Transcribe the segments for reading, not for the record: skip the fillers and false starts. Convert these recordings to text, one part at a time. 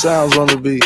Sounds on the beat.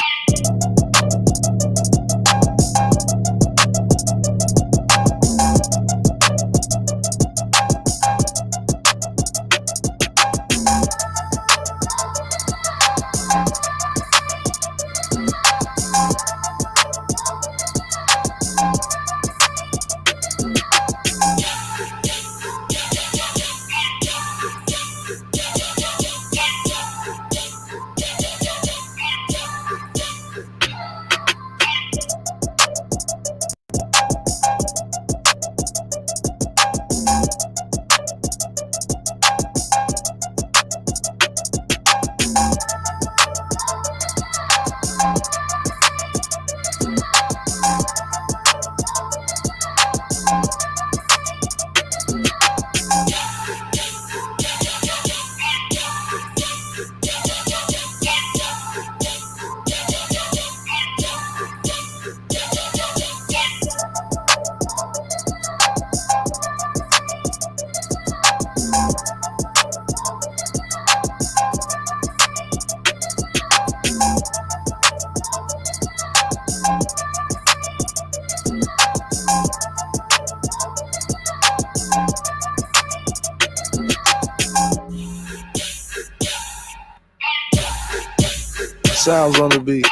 Sounds on the beat.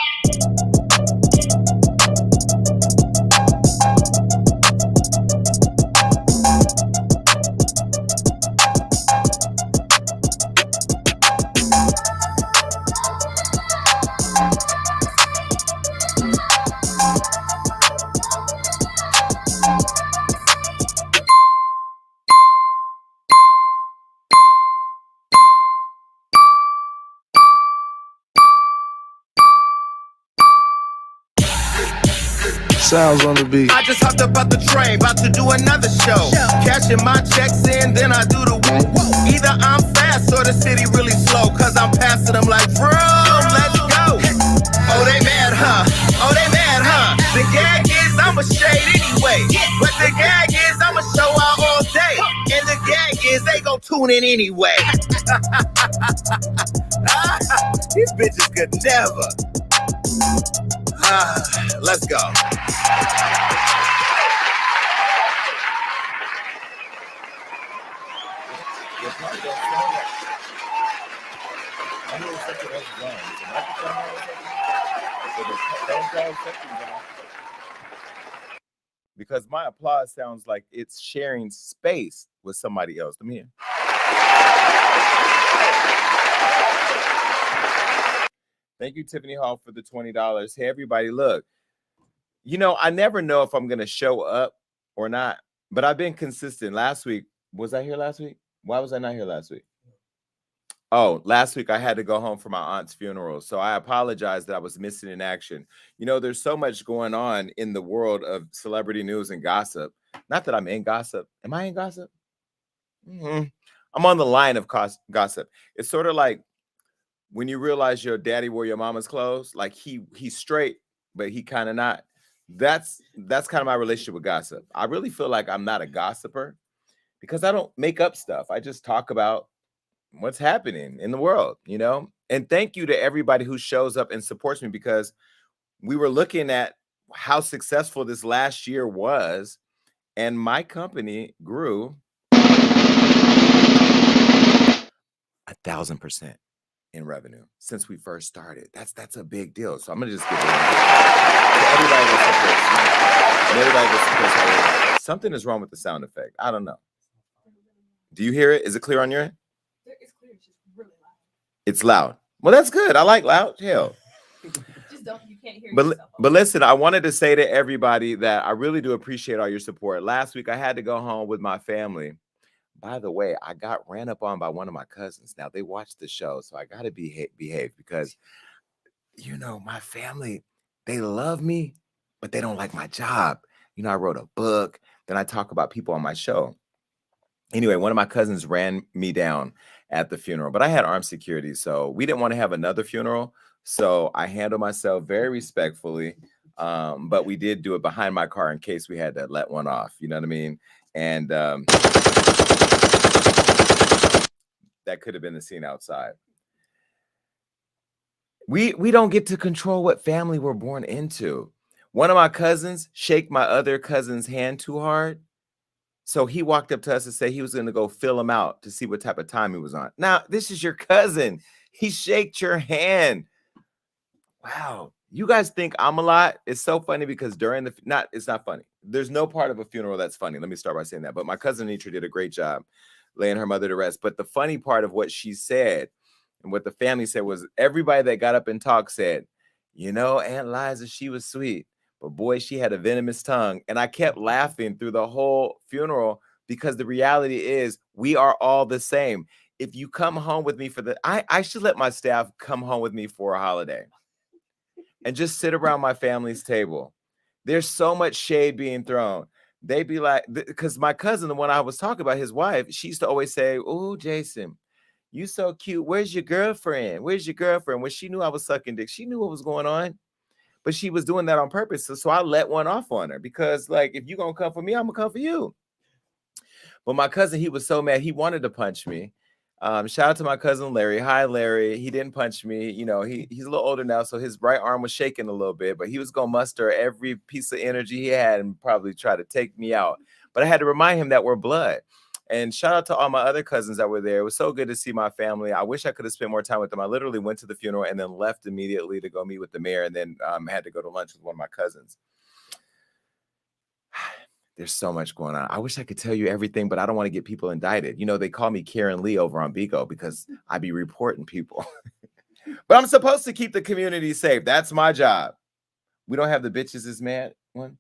Sounds on the beat. I just hopped up out the train, about to do another show. Cashing my checks in, then I do the woo. Either I'm fast or the city really slow, cause I'm passing them like, bro, let's go. Oh, they mad, huh? Oh, they mad, huh? The gag is I'm a shade anyway. But the gag is I'm a show out all day. And the gag is they gon' tune in anyway. These bitches could never. Let's go. Because my applause sounds like it's sharing space with somebody else. Let me hear. Thank you, Tiffany Hall, for the $20. Hey, everybody, look. You know, I never know if I'm going to show up or not, but I've been consistent. Last week, was I here last week? Why was I not here last week? Oh, last week I had to go home for my aunt's funeral, so I apologize that I was missing in action. You know, there's so much going on in the world of celebrity news and gossip. Not that I'm in gossip. Am I in gossip? I'm on the line of gossip. It's sort of like when you realize your daddy wore your mama's clothes, like he's straight, but he kind of not. That's kind of my relationship with gossip. I really feel like I'm not a gossiper because I don't make up stuff. I just talk about what's happening in the world, you know? And thank you to everybody who shows up and supports me, because we were looking at how successful this last year was, and my company grew 1,000% in revenue since we first started. That's a big deal. So I'm gonna just give it to everybody that supports me. And everybody that supports me. Something is wrong with the sound effect. I don't know. Do you hear it? Is it clear on your end? It's clear. It's just really loud. It's loud. Well, that's good. I like loud. Hell. Just don't. You can't hear But yourself. but listen, I wanted to say to everybody that I really do appreciate all your support. Last week, I had to go home with my family. By the way, I got ran up on by one of my cousins. Now, they watched the show, so I got to behave because, you know, my family, they love me, but they don't like my job. You know, I wrote a book. Then I talk about people on my show. Anyway, one of my cousins ran me down at the funeral, but I had armed security, so we didn't want to have another funeral. So I handled myself very respectfully, but we did do it behind my car in case we had to let one off. You know what I mean? And that could have been the scene outside. We don't get to control what family we're born into. One of my cousins shake my other cousin's hand too hard. So he walked up to us and said he was going to go fill him out to see what type of time he was on. Now, this is your cousin. He shaked your hand. Wow. You guys think I'm a lot? It's so funny because during it's not funny. There's no part of a funeral that's funny. Let me start by saying that. But my cousin Nitra did a great job laying her mother to rest. But the funny part of what she said and what the family said was everybody that got up and talked said, you know, Aunt Liza, she was sweet, but boy, she had a venomous tongue. And I kept laughing through the whole funeral because the reality is we are all the same. If you come home with me I should let my staff come home with me for a holiday and just sit around my family's table. There's so much shade being thrown. They'd be like, because my cousin, the one I was talking about, his wife, she used to always say, "Oh, Jason, you so cute. Where's your girlfriend? Where's your girlfriend?" When she knew I was sucking dick, she knew what was going on, but she was doing that on purpose. So I let one off on her because, like, if you're gonna come for me, I'm gonna come for you. But my cousin, he was so mad, he wanted to punch me. Shout out to my cousin Larry. Hi, Larry. He didn't punch me. You know, he's a little older now, so his right arm was shaking a little bit, but he was gonna muster every piece of energy he had and probably try to take me out. But I had to remind him that we're blood. And shout out to all my other cousins that were there. It was so good to see my family. I wish I could have spent more time with them. I literally went to the funeral and then left immediately to go meet with the mayor, and then had to go to lunch with one of my cousins. There's so much going on. I wish I could tell you everything, but I don't want to get people indicted. You know, they call me Karen Lee over on Bigo because I be reporting people. But I'm supposed to keep the community safe. That's my job. We don't have the bitches is mad one.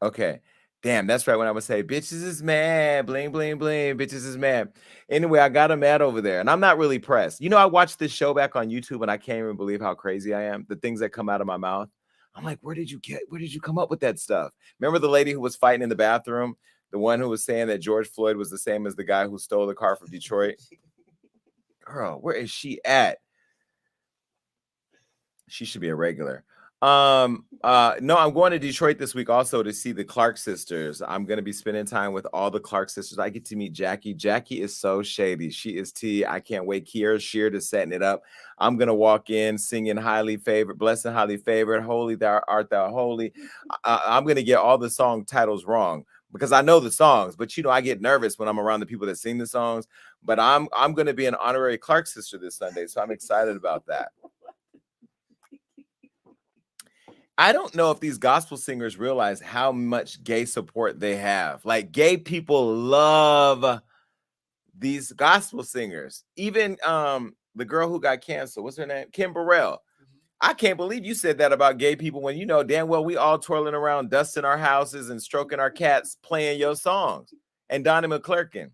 Okay. Damn, that's right. When I would say bitches is mad, bling, bling, bling, bitches is mad. Anyway, I got them mad over there, and I'm not really pressed. You know, I watched this show back on YouTube, and I can't even believe how crazy I am. The things that come out of my mouth. I'm like, where did you come up with that stuff? Remember the lady who was fighting in the bathroom? The one who was saying that George Floyd was the same as the guy who stole the car from Detroit? Girl, where is she at? She should be a regular. No, I'm going to Detroit this week also to see the Clark sisters. I'm going to be spending time with all the Clark sisters. I get to meet Jackie. Jackie is so shady. She is tea. I can't wait. Kiera Sheard is setting it up. I'm going to walk in singing highly favored, blessed and highly favored, holy thou art thou holy. I'm going to get all the song titles wrong because I know the songs, but you know, I get nervous when I'm around the people that sing the songs, but I'm going to be an honorary Clark sister this Sunday. So I'm excited about that. I don't know if these gospel singers realize how much gay support they have. Like, gay people love these gospel singers. Even the girl who got canceled, what's her name? Kim Burrell. I can't believe you said that about gay people when you know damn well we all twirling around, dusting our houses and stroking our cats, playing your songs. And Donnie McClurkin.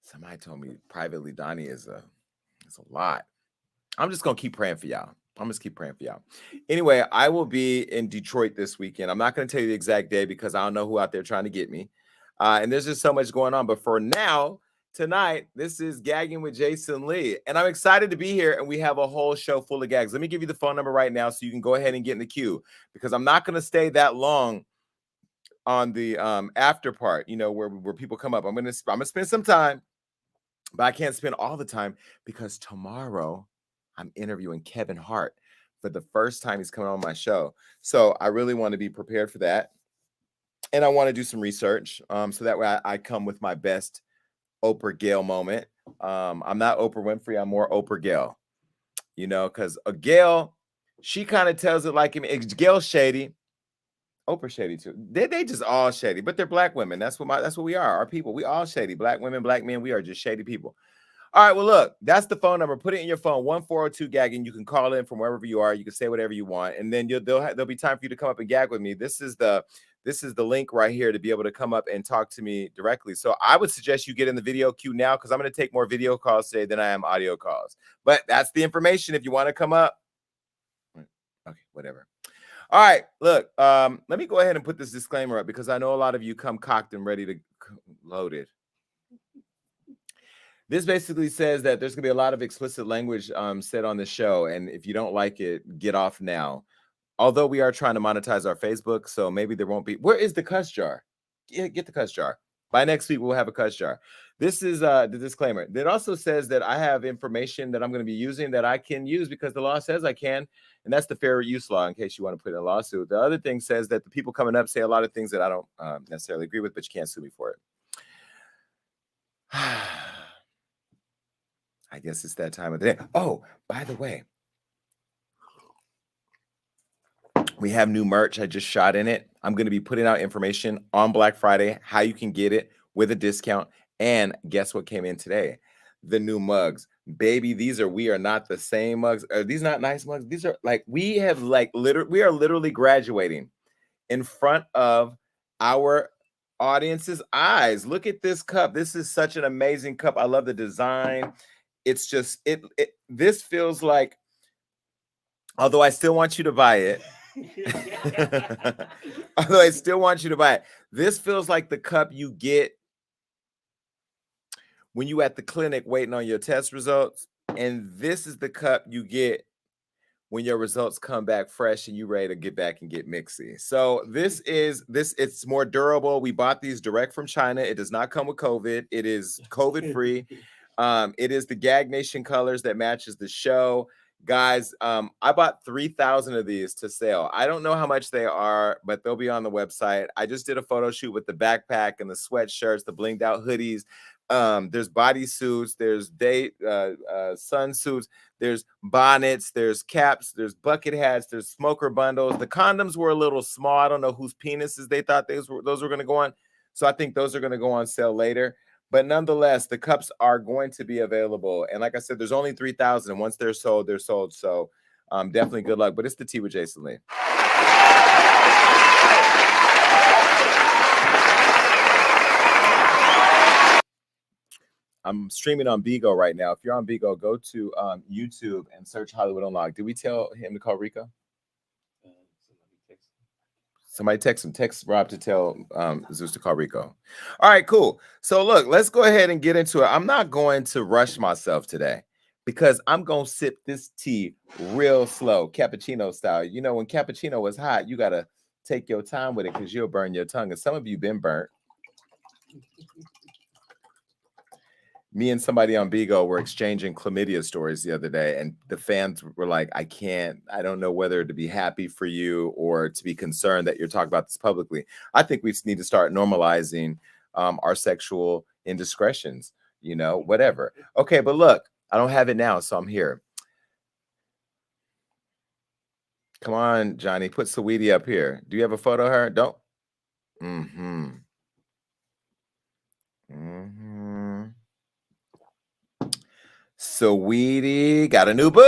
Somebody told me privately Donnie is a lot. I'm just gonna keep praying for y'all. I'm just keep praying for y'all. Anyway, I will be in Detroit this weekend. I'm not gonna tell you the exact day because I don't know who out there trying to get me. And there's just so much going on. But for now, tonight, this is Gagging with Jason Lee. And I'm excited to be here. And we have a whole show full of gags. Let me give you the phone number right now so you can go ahead and get in the queue because I'm not gonna stay that long on the after part, you know, where people come up. I'm gonna spend some time. But I can't spend all the time because tomorrow I'm interviewing Kevin Hart for the first time he's coming on my show. So I really want to be prepared for that. And I want to do some research so that way I come with my best Oprah Gail moment. I'm not Oprah Winfrey. I'm more Oprah Gail, you know, because a Gail, she kind of tells it like Gail's shady. Oprah shady too. They just all shady, but they're black women. That's what we are. Our people, we all shady. Black women, black men, we are just shady people. All right, well, look, that's the phone number. Put it in your phone, 1402 gagging. You can call in from wherever you are. You can say whatever you want, and then there'll be time for you to come up and gag with me. This is the link right here to be able to come up and talk to me directly. So I would suggest you get in the video queue now because I'm going to take more video calls today than I am audio calls. But that's the information if you want to come up. Okay, whatever. All right, look, let me go ahead and put this disclaimer up because I know a lot of you come cocked and ready to loaded. This basically says that there's going to be a lot of explicit language said on the show. And if you don't like it, get off now. Although we are trying to monetize our Facebook, so maybe there won't be. Where is the cuss jar? get the cuss jar. By next week, we'll have a cuss jar. This is the disclaimer. It also says that I have information that I'm going to be using that I can use because the law says I can. And that's the fair use law in case you want to put in a lawsuit. The other thing says that the people coming up say a lot of things that I don't necessarily agree with, but you can't sue me for it. I guess it's that time of the day. Oh, by the way, we have new merch. I just shot in it. I'm going to be putting out information on Black Friday, how you can get it with a discount. And guess what came in today? The new mugs. Baby, we are not the same mugs. Are these not nice mugs? These are like, we are literally graduating in front of our audience's eyes. Look at this cup. This is such an amazing cup. I love the design. It's just, this feels like, although I still want you to buy it, although I still want you to buy it, this feels like the cup you get when you at the clinic waiting on your test results. And this is the cup you get when your results come back fresh and you ready to get back and get mixy. So it's more durable. We bought these direct from China. It does not come with COVID. It is COVID free. It is the Gag Nation colors that matches the show. Guys, I bought 3,000 of these to sell. I don't know how much they are, but they'll be on the website. I just did a photo shoot with the backpack and the sweatshirts, the blinged out hoodies. There's bodysuits, there's sun suits, there's bonnets, there's caps, there's bucket hats, there's smoker bundles. The condoms were a little small. I don't know whose penises they thought those were going to go on. So I think those are going to go on sale later. But nonetheless, the cups are going to be available. And like I said, there's only 3,000. And once they're sold, they're sold. So definitely good luck. But it's the tea with Jason Lee. I'm streaming on Bigo right now. If you're on Bigo, go to YouTube and search Hollywood Unlocked. Did we tell him to call Rico? Somebody text him. Text Rob to tell Zeus to call Rico. All right, cool. So look, let's go ahead and get into it. I'm not going to rush myself today because I'm going to sip this tea real slow, cappuccino style. You know, when cappuccino is hot, you got to take your time with it because you'll burn your tongue. And some of you been burnt. Me and somebody on Bigo were exchanging chlamydia stories the other day, and the fans were like, I don't know whether to be happy for you or to be concerned that you're talking about this publicly. I think we need to start normalizing our sexual indiscretions, you know, whatever. Okay, but look, I don't have it now, so I'm here. Come on, Johnny, put Saweetie up here. Do you have a photo of her? Don't. Saweetie got a new boo.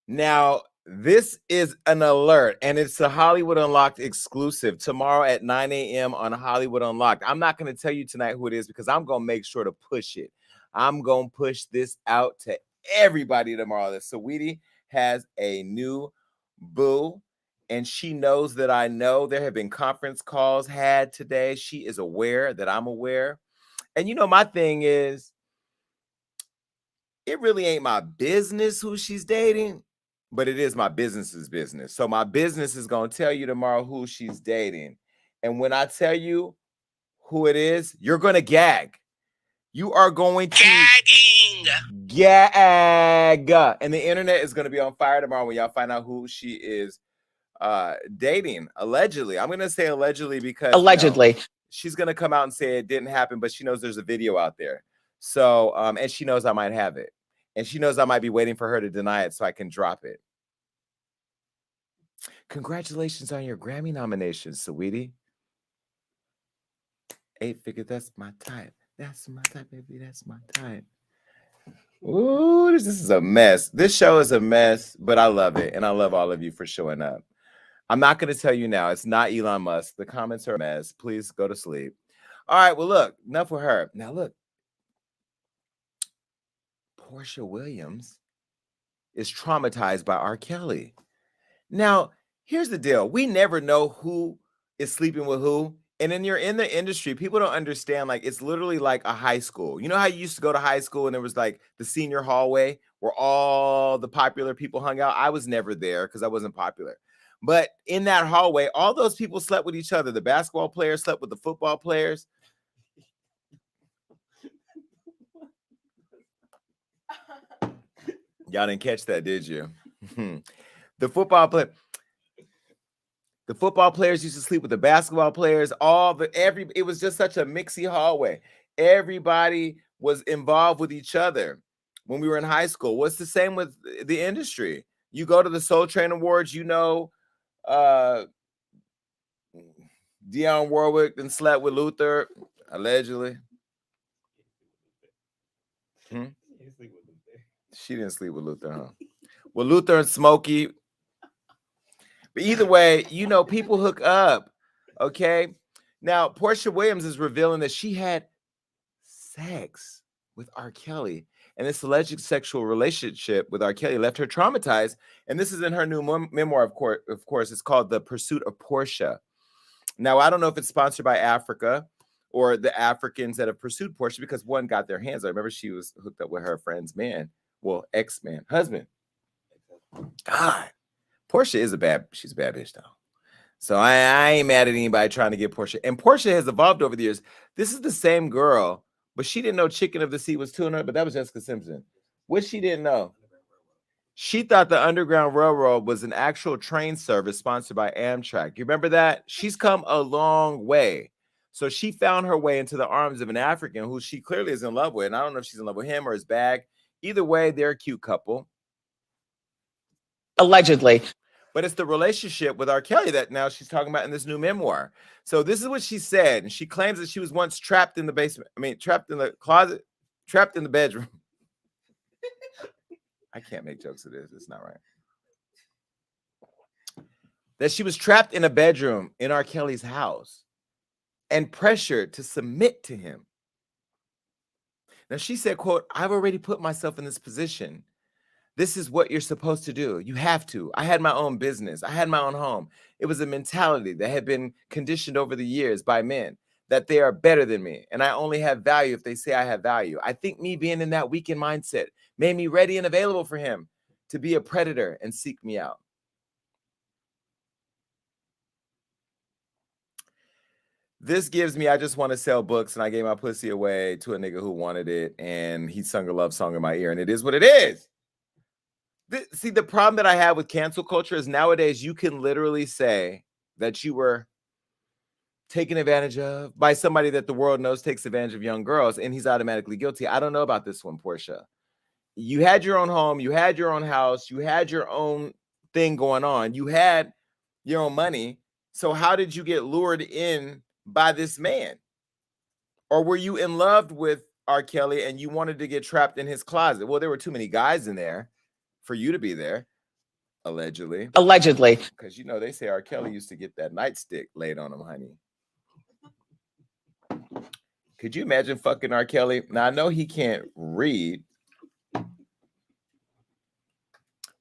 Now, this is an alert, and it's a Hollywood Unlocked exclusive tomorrow at 9 a.m. on Hollywood Unlocked. I'm not going to tell you tonight who it is because I'm going to make sure to push it. I'm going to push this out to everybody tomorrow. That Saweetie has a new boo, and she knows that I know. There have been conference calls had today. She is aware that I'm aware. And you know, my thing is, it really ain't my business who she's dating, but it is my business's business. So my business is going to tell you tomorrow who she's dating. And when I tell you who it is, you're going to gag. You are going to gag. And the internet is going to be on fire tomorrow when y'all find out who she is dating, allegedly. I'm going to say allegedly because allegedly. You know, she's going to come out and say it didn't happen, but she knows there's a video out there. So, and she knows I might have it. And she knows I might be waiting for her to deny it so I can drop it. Congratulations on your Grammy nominations, Saweetie. 8-figure, that's my type. That's my type, baby. That's my type. Ooh, this is a mess. This show is a mess, but I love it. And I love all of you for showing up. I'm not going to tell you now. It's not Elon Musk. The comments are a mess. Please go to sleep. All right. Well, look, enough with her. Now, look. Porsha Williams is traumatized by R. Kelly. Now, here's the deal. We never know who is sleeping with who. And then you're in the industry, people don't understand, like, it's literally like a high school. You know how you used to go to high school and there was like the senior hallway where all the popular people hung out? I was never there because I wasn't popular. But in that hallway, all those people slept with each other. The basketball players slept with the football players. Y'all didn't catch that, did you? The football players used to sleep with the basketball players. It was just such a mixy hallway. Everybody was involved with each other when we were in high school. What's the same with the industry? You go to the Soul Train Awards, Dionne Warwick and slept with Luther, allegedly. She didn't sleep with Luther, huh? Well, Luther and Smokey. But either way, people hook up. Okay. Now, Porsha Williams is revealing that she had sex with R. Kelly. And this alleged sexual relationship with R. Kelly left her traumatized. And this is in her new memoir, of course. It's called The Pursuit of Porsha. Now, I don't know if it's sponsored by Africa or the Africans that have pursued Porsha, because one got their hands on. I remember she was hooked up with her friend's man. Well, ex-man, husband. God, Porsha is she's a bad bitch, though. So I ain't mad at anybody trying to get Porsha. And Porsha has evolved over the years. This is the same girl, but she didn't know Chicken of the Sea was 200, but that was Jessica Simpson. What she didn't know? She thought the Underground Railroad was an actual train service sponsored by Amtrak. You remember that? She's come a long way. So she found her way into the arms of an African who she clearly is in love with. And I don't know if she's in love with him or his bag. Either way, they're a cute couple. Allegedly. But it's the relationship with R. Kelly that now she's talking about in this new memoir. So this is what she said. And she claims that she was once trapped in the basement. Trapped in the closet, trapped in the bedroom. I can't make jokes of this. It's not right. That she was trapped in a bedroom in R. Kelly's house and pressured to submit to him. Now she said, quote, "I've already put myself in this position. This is what you're supposed to do. You have to. I had my own business. I had my own home. It was a mentality that had been conditioned over the years by men that they are better than me. And I only have value if they say I have value. I think me being in that weakened mindset made me ready and available for him to be a predator and seek me out." This gives me, I just want to sell books, and I gave my pussy away to a nigga who wanted it, and he sung a love song in my ear, and it is what it is. See, the problem that I have with cancel culture is nowadays you can literally say that you were taken advantage of by somebody that the world knows takes advantage of young girls, and he's automatically guilty. I don't know about this one, Porsha. You had your own home, you had your own house, you had your own thing going on, you had your own money. So how did you get lured in by this man? Or were you in love with R. Kelly and you wanted to get trapped in his closet? Well, there were too many guys in there for you to be there. Allegedly. Because, they say R. Kelly used to get that nightstick laid on him, honey. Could you imagine fucking R. Kelly? Now, I know he can't read.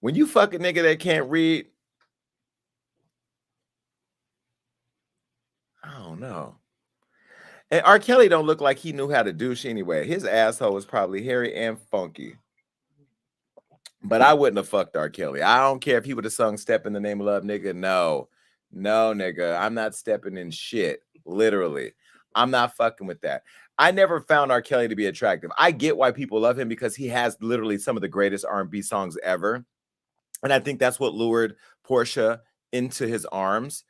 When you fuck a nigga that can't read, I don't know. And R. Kelly don't look like he knew how to douche anyway. His asshole was probably hairy and funky. But I wouldn't have fucked R. Kelly. I don't care if he would have sung "Step in the Name of Love," nigga. No, nigga. I'm not stepping in shit. Literally. I'm not fucking with that. I never found R. Kelly to be attractive. I get why people love him because he has literally some of the greatest R&B songs ever. And I think that's what lured Porsha into his arms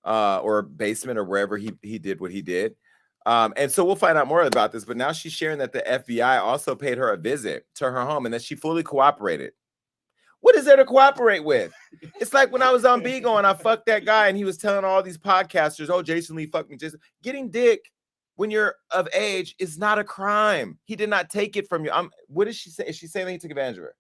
or basement or wherever he did what he did. And so we'll find out more about this. But now she's sharing that the FBI also paid her a visit to her home and that she fully cooperated. What is there to cooperate with? It's like when I was on Beagle and I fucked that guy and he was telling all these podcasters, "Oh, Jason Lee fucked me." Getting dick when you're of age is not a crime. He did not take it from you. What is she saying? Is she saying that he took advantage of her?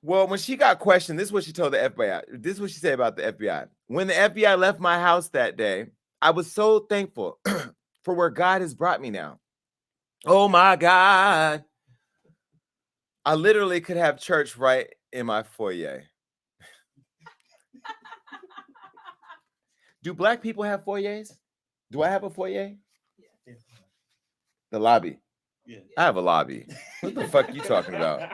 Well, when she got questioned, this is what she told the FBI. This is what she said about the FBI. "When the FBI left my house that day, I was so thankful for where God has brought me now. Oh my God. I literally could have church right in my foyer." Do black people have foyers? Do I have a foyer? Yeah. The lobby. Yeah. I have a lobby. What the fuck you talking about?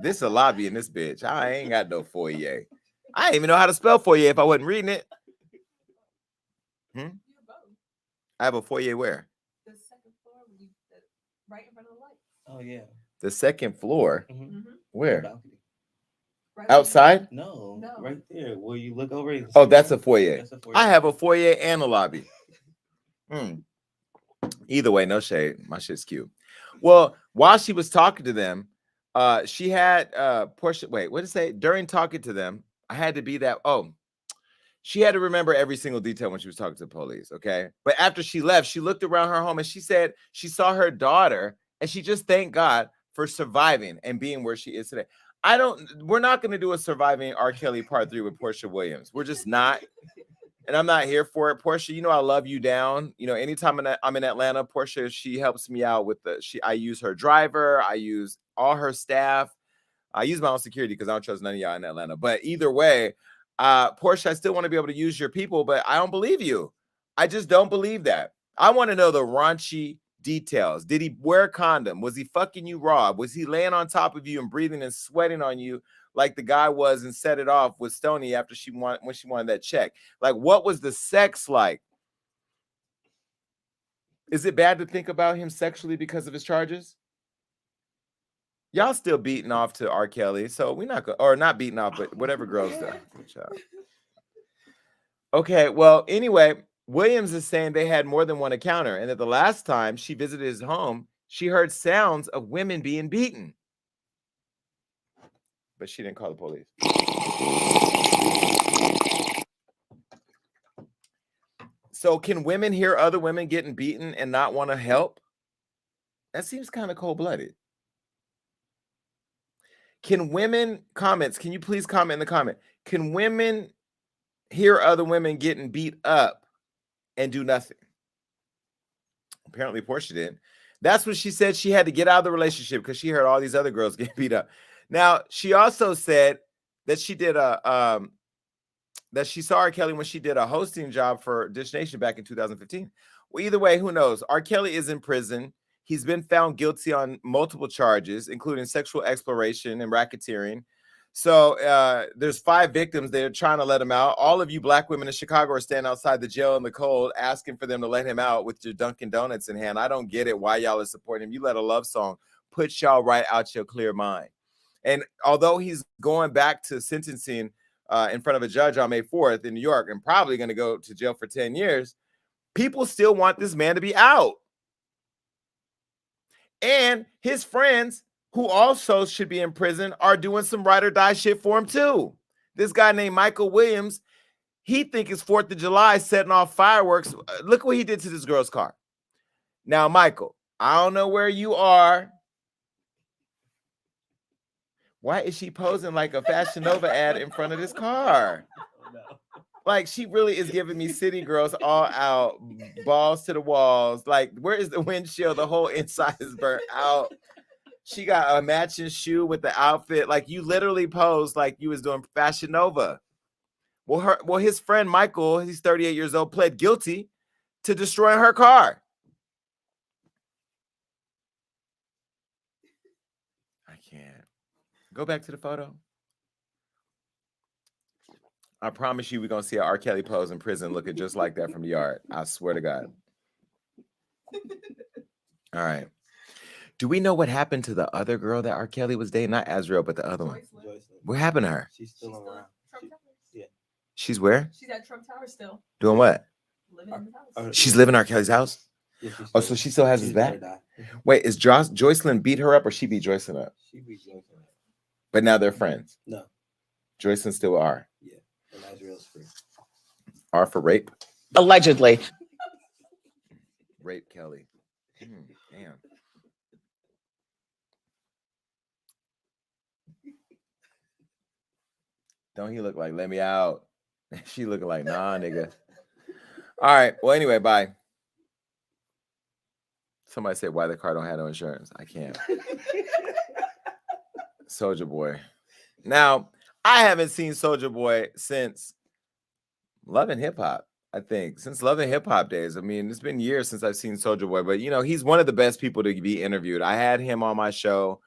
This a lobby in this bitch. I ain't got no foyer. I didn't even know how to spell foyer if I wasn't reading it. You have both. I have a foyer where? The second floor, right in front of the lights. Oh yeah. The second floor. Mm-hmm. Where? Balcony. Right Outside? No, No. right there where you look over. and Oh, see that's a them. foyer. That's a foyer. I have a foyer and a lobby. Either way, no shade. My shit's cute. Well, while she was talking to them, she had Porsha. Wait, what did it say? During talking to them, I had to be that. Oh, she had to remember every single detail when she was talking to the police. Okay. But after she left, she looked around her home and she said she saw her daughter and she just thanked God for surviving and being where she is today. We're not going to do a surviving R. Kelly part 3 with Porsha Williams. We're just not. And I'm not here for it. Porsha, you know, I love you down. You know, anytime I'm in Atlanta, Porsha, she helps me out with I use her driver. I use all her staff. I use my own security because I don't trust none of y'all in Atlanta. But either way, Porsche, I still want to be able to use your people, but I don't believe you. I just don't believe that. I want to know the raunchy details. Did he wear a condom? Was he fucking you raw? Was he laying on top of you and breathing and sweating on you like the guy was and set it off with Stoney after when she wanted that check? Like, what was the sex like? Is it bad to think about him sexually because of his charges? Y'all still beating off to R. Kelly, so we're not or not beating off, but whatever girls do. Okay, well, anyway, Williams is saying they had more than one encounter, and that the last time she visited his home, she heard sounds of women being beaten. But she didn't call the police. So can women hear other women getting beaten and not want to help? That seems kind of cold-blooded. Can women, can you please comment in the comment? Can women hear other women getting beat up and do nothing? Apparently Porsha did. That's what she said. She had to get out of the relationship because she heard all these other girls get beat up. Now, she also said that she did that she saw R. Kelly when she did a hosting job for Dish Nation back in 2015. Well, either way, who knows? R. Kelly is in prison. He's been found guilty on multiple charges, including sexual exploration and racketeering. So there's 5 victims. They're trying to let him out. All of you black women in Chicago are standing outside the jail in the cold asking for them to let him out with your Dunkin' Donuts in hand. I don't get it why y'all are supporting him. You let a love song put y'all right out your clear mind. And although he's going back to sentencing in front of a judge on May 4th in New York and probably going to go to jail for 10 years, people still want this man to be out. And his friends, who also should be in prison, are doing some ride or die shit for him too. This guy named Michael Williams, he think it's 4th of July setting off fireworks. Look what he did to this girl's car. Now, Michael, I don't know where you are. Why is she posing like a Fashion Nova ad in front of this car? Oh, no. Like, she really is giving me city girls all out, balls to the walls. Like, where is the windshield? The whole inside is burnt out. She got a matching shoe with the outfit. Like, you literally posed like you was doing Fashion Nova. Well, his friend Michael, he's 38 years old, pled guilty to destroying her car. I can't. Go back to the photo. I promise you we're going to see an R. Kelly pose in prison looking just like that from the yard. I swear to God. All right. Do we know what happened to the other girl that R. Kelly was dating? Not Azriel, but the other one. Joycelyn. What happened to her? She's still around. Trump Towers. Yeah. She's where? She's at Trump Tower still, Doing what? living in the house. She's living in R. Kelly's house? Yeah, Oh, so she still has his back? Die. Wait, is Joycelyn beat her up or she beat Joycelyn up? She beat Joycelyn up. But now they're friends. No. Joycelyn still R. Yeah. And Azriel's free. R for rape? Allegedly. Rape Kelly. Damn. Don't he look like, let me out? She looking like, nah, nigga. All right. Well, anyway, bye. Somebody said why the car don't have no insurance. I can't. Soulja Boy. Now, I haven't seen Soulja Boy since Love and Hip Hop. I think, since Love and Hip Hop days. I mean, it's been years since I've seen Soulja Boy, but he's one of the best people to be interviewed. I had him on my show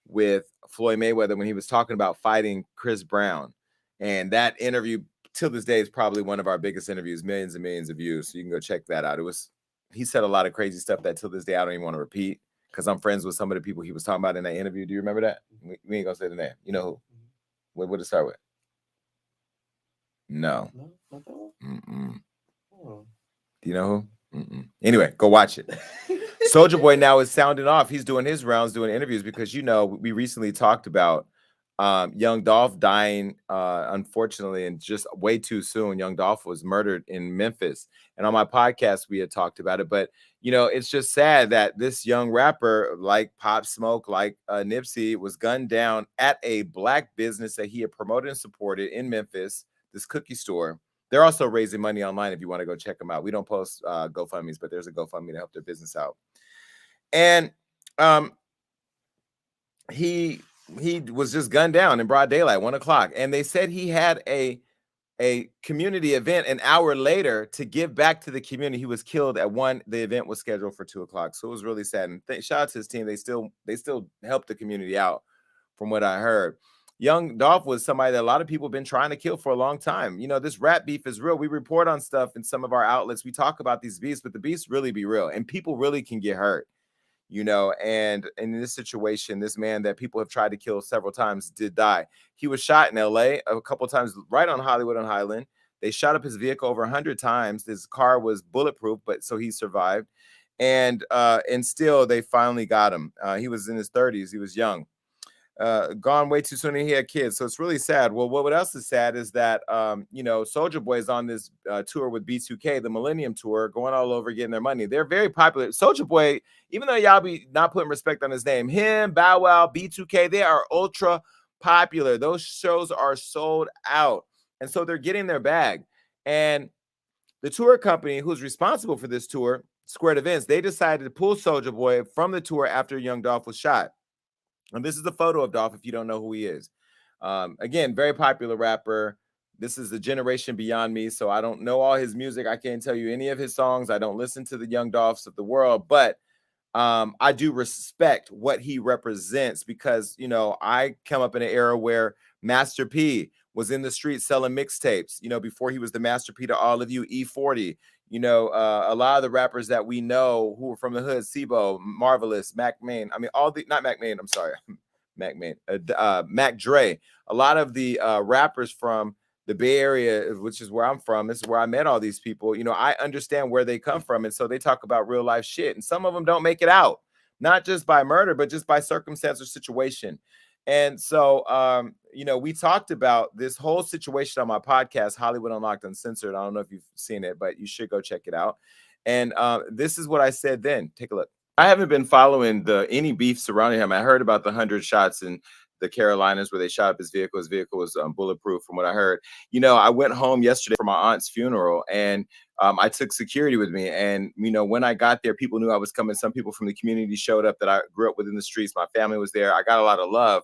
with Floyd Mayweather when he was talking about fighting Chris Brown. And that interview till this day is probably one of our biggest interviews, millions and millions of views. So you can go check that out. He said a lot of crazy stuff that till this day I don't even want to repeat because I'm friends with some of the people he was talking about in that interview. Do you remember that? We ain't gonna say the name. You know who? What did it start with? No. No, not that one. Mm-mm. Oh. Do you know who? Mm-mm. Anyway, go watch it. Soulja Boy now is sounding off. He's doing his rounds, doing interviews because we recently talked about Young Dolph dying, unfortunately, and just way too soon. Young Dolph was murdered in Memphis, and on my podcast we had talked about it. But it's just sad that this young rapper, like Pop Smoke, like Nipsey, was gunned down at a black business that he had promoted and supported in Memphis, this cookie store. They're also raising money online if you want to go check them out. We don't post GoFundMes, but there's a GoFundMe to help their business out. And he was just gunned down in broad daylight, 1 o'clock. And they said he had a community event an hour later to give back to the community. He was killed at 1. The event was scheduled for 2 o'clock. So it was really sad. And shout out to his team. They still helped the community out from what I heard. Young Dolph was somebody that a lot of people have been trying to kill for a long time. This rap beef is real. We report on stuff in some of our outlets. We talk about these beefs, but the beefs really be real and people really can get hurt. And in this situation, this man that people have tried to kill several times did die. He was shot in LA a couple of times, right on Hollywood and Highland. They shot up his vehicle over 100 times. His car was bulletproof, but so he survived. And still they finally got him. He was in his 30s. He was young. Gone way too soon, and he had kids, so it's really sad. Well, what else is sad is that Soulja Boy is on this tour with B2K, the Millennium Tour, going all over getting their money. They're very popular. Soulja Boy, even though y'all be not putting respect on his name, him, Bow Wow, B2K, they are ultra popular. Those shows are sold out, and so they're getting their bag. And the tour company who's responsible for this tour, Squared Events, they decided to pull Soulja Boy from the tour after Young Dolph was shot. And this is a photo of Dolph if you don't know who he is. Again, very popular rapper. This is a generation beyond me, so I don't know all his music. I can't tell you any of his songs. I don't listen to the Young Dolphs of the world, but I do respect what he represents because, I come up in an era where Master P was in the street selling mixtapes, before he was the Master P to all of you, E40. A lot of the rappers that we know who were from the hood, Sibo, Marvelous, Mac Main. I mean, not Mac Main. I'm sorry. Mac Main. Mac Dre. A lot of the rappers from the Bay Area, which is where I'm from, this is where I met all these people. I understand where they come from. And so they talk about real life shit. And some of them don't make it out, not just by murder, but just by circumstance or situation. And so, we talked about this whole situation on my podcast, Hollywood Unlocked Uncensored. I don't know if you've seen it, but you should go check it out. And this is what I said then. Take a look. I haven't been following any beef surrounding him. I heard about the 100 shots in the Carolinas where they shot up his vehicle. His vehicle was bulletproof from what I heard. I went home yesterday for my aunt's funeral and I took security with me. And, when I got there, people knew I was coming. Some people from the community showed up that I grew up with in the streets. My family was there. I got a lot of love.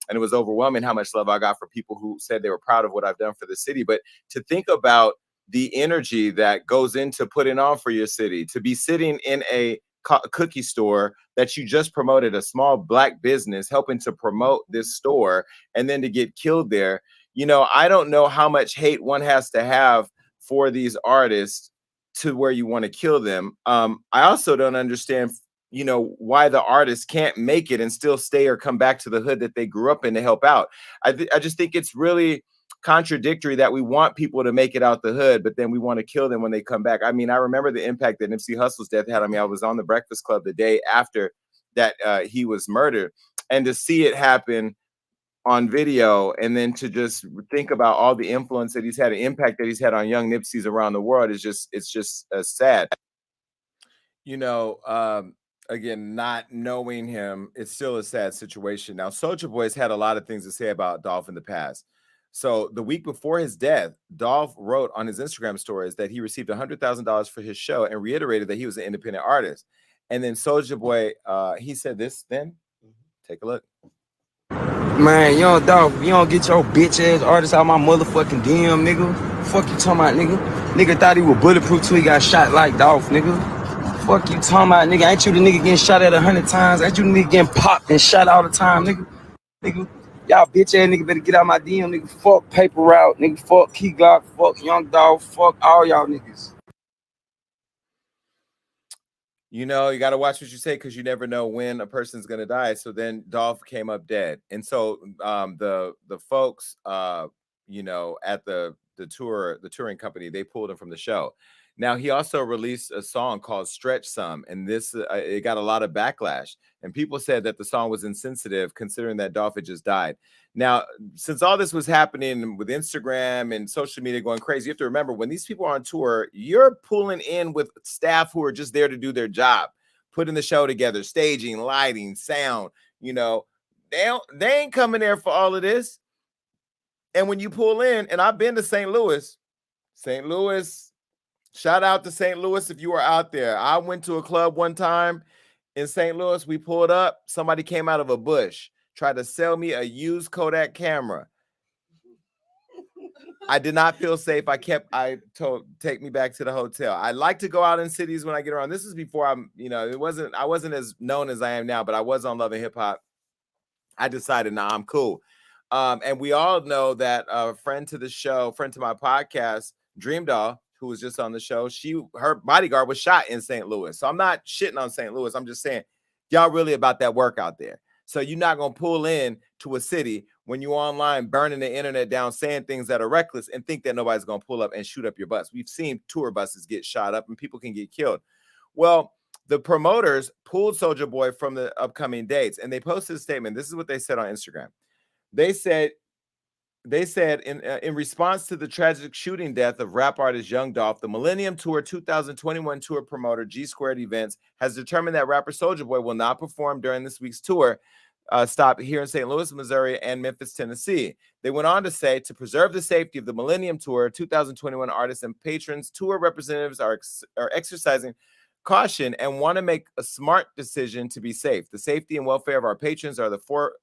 And it was overwhelming how much love I got from people who said they were proud of what I've done for the city. But to think about the energy that goes into putting on for your city, to be sitting in a cookie store that you just promoted, a small black business helping to promote this store, and then to get killed there. I don't know how much hate one has to have for these artists to where you want to kill them. I also don't understand why the artists can't make it and still stay or come back to the hood that they grew up in to help out. I just think it's really contradictory that we want people to make it out the hood, but then we want to kill them when they come back. I mean, I remember the impact that Nipsey Hussle's death had on me. I was on the Breakfast Club the day after that he was murdered, and to see it happen on video and then to just think about all the influence that he's had, the impact that he's had on young Nipseys around the world is just sad. Again, not knowing him, it's still a sad situation. Now, Soulja Boy's had a lot of things to say about Dolph in the past. So the week before his death, Dolph wrote on his Instagram stories that he received $100,000 for his show and reiterated that he was an independent artist. And then Soulja Boy, he said this then. Take a look. Man, young dog, if you don't get your bitch ass artist out my motherfucking DM, nigga. Fuck you talking about, nigga. Nigga thought he was bulletproof till he got shot like Dolph, nigga. Fuck you talking about, nigga. Ain't you the nigga getting shot at 100 times? Ain't you the nigga getting popped and shot all the time, nigga? Nigga, y'all bitch ass nigga better get out my DM, nigga. Fuck Paper Route, nigga. Fuck Key Glock, fuck Young Dog, fuck all y'all niggas. You know, you got to watch what you say because you never know when a person's going to die. So then Dolph came up dead. And so the folks, you know, at the touring company, they pulled him from the show. Now, he also released a song called Stretch Some, and this it got a lot of backlash. And people said that the song was insensitive considering that Dolph had just died. Now, since all this was happening with Instagram and social media going crazy, you have to remember when these people are on tour, you're pulling in with staff who are just there to do their job, putting the show together, staging, lighting, sound. You know, they ain't coming there for all of this. And when you pull in, and I've been to St. Louis, shout out to St. Louis if you are out there. I went to a club one time in St. Louis. We pulled up. Somebody came out of a bush, tried to sell me a used Kodak camera. I did not feel safe. I told, take me back to the hotel. I like to go out in cities when I get around. This is before I wasn't as known as I am now, but I was on Love and Hip Hop. I decided, nah, I'm cool. And we all know that a friend to the show, friend to my podcast, Dream Doll, who was just on the show, her bodyguard was shot in St. Louis. So I'm not shitting on St. Louis. I'm just saying, y'all really about that work out there. So you're not going to pull in to a city when you're online burning the internet down, saying things that are reckless and think that nobody's going to pull up and shoot up your bus. We've seen tour buses get shot up and people can get killed. Well, the promoters pulled Soulja Boy from the upcoming dates, and they posted a statement. This is what they said on Instagram. They said in response to the tragic shooting death of rap artist Young Dolph, the Millennium Tour 2021 tour promoter G Squared Events has determined that rapper Soulja Boy will not perform during this week's tour stop here in St. Louis, Missouri, and Memphis, Tennessee. They went on to say, to preserve the safety of the Millennium Tour 2021 artists and patrons, tour representatives are exercising caution and want to make a smart decision to be safe. The safety and welfare of our patrons are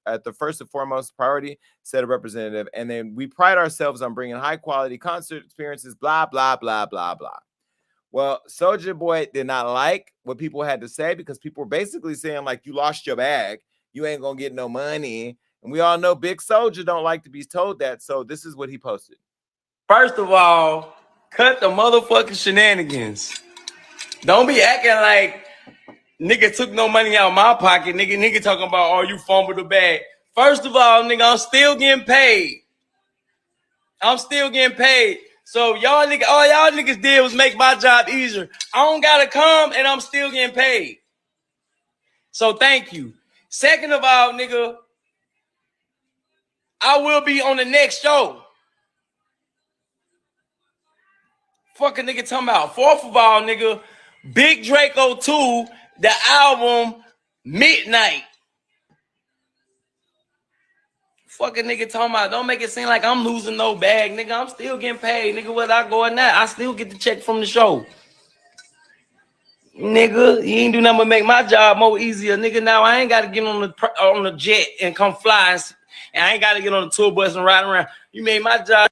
at the first and foremost priority, said a representative. And then we pride ourselves on bringing high quality concert experiences, blah, blah, blah, blah, blah. Well, Soulja Boy did not like what people had to say because people were basically saying, like, you lost your bag. You ain't going to get no money. And we all know Big Soulja don't like to be told that. So this is what he posted. First of all, cut the motherfucking shenanigans. Don't be acting like nigga took no money out of my pocket. Nigga talking about, oh, you fumbled the bag. First of all, nigga, I'm still getting paid. So all y'all niggas did was make my job easier. I don't gotta come and I'm still getting paid. So thank you. Second of all, nigga, I will be on the next show. Fucking nigga talking about. Fourth of all, nigga, Big Draco 2, the album Midnight. Fucking nigga talking about, don't make it seem like I'm losing no bag, nigga. I'm still getting paid, nigga. Whether I go or not, I still get the check from the show. Nigga, you ain't do nothing but make my job more easier, nigga. Now I ain't got to get on the jet and come fly, and I ain't got to get on the tour bus and ride around. You made my job.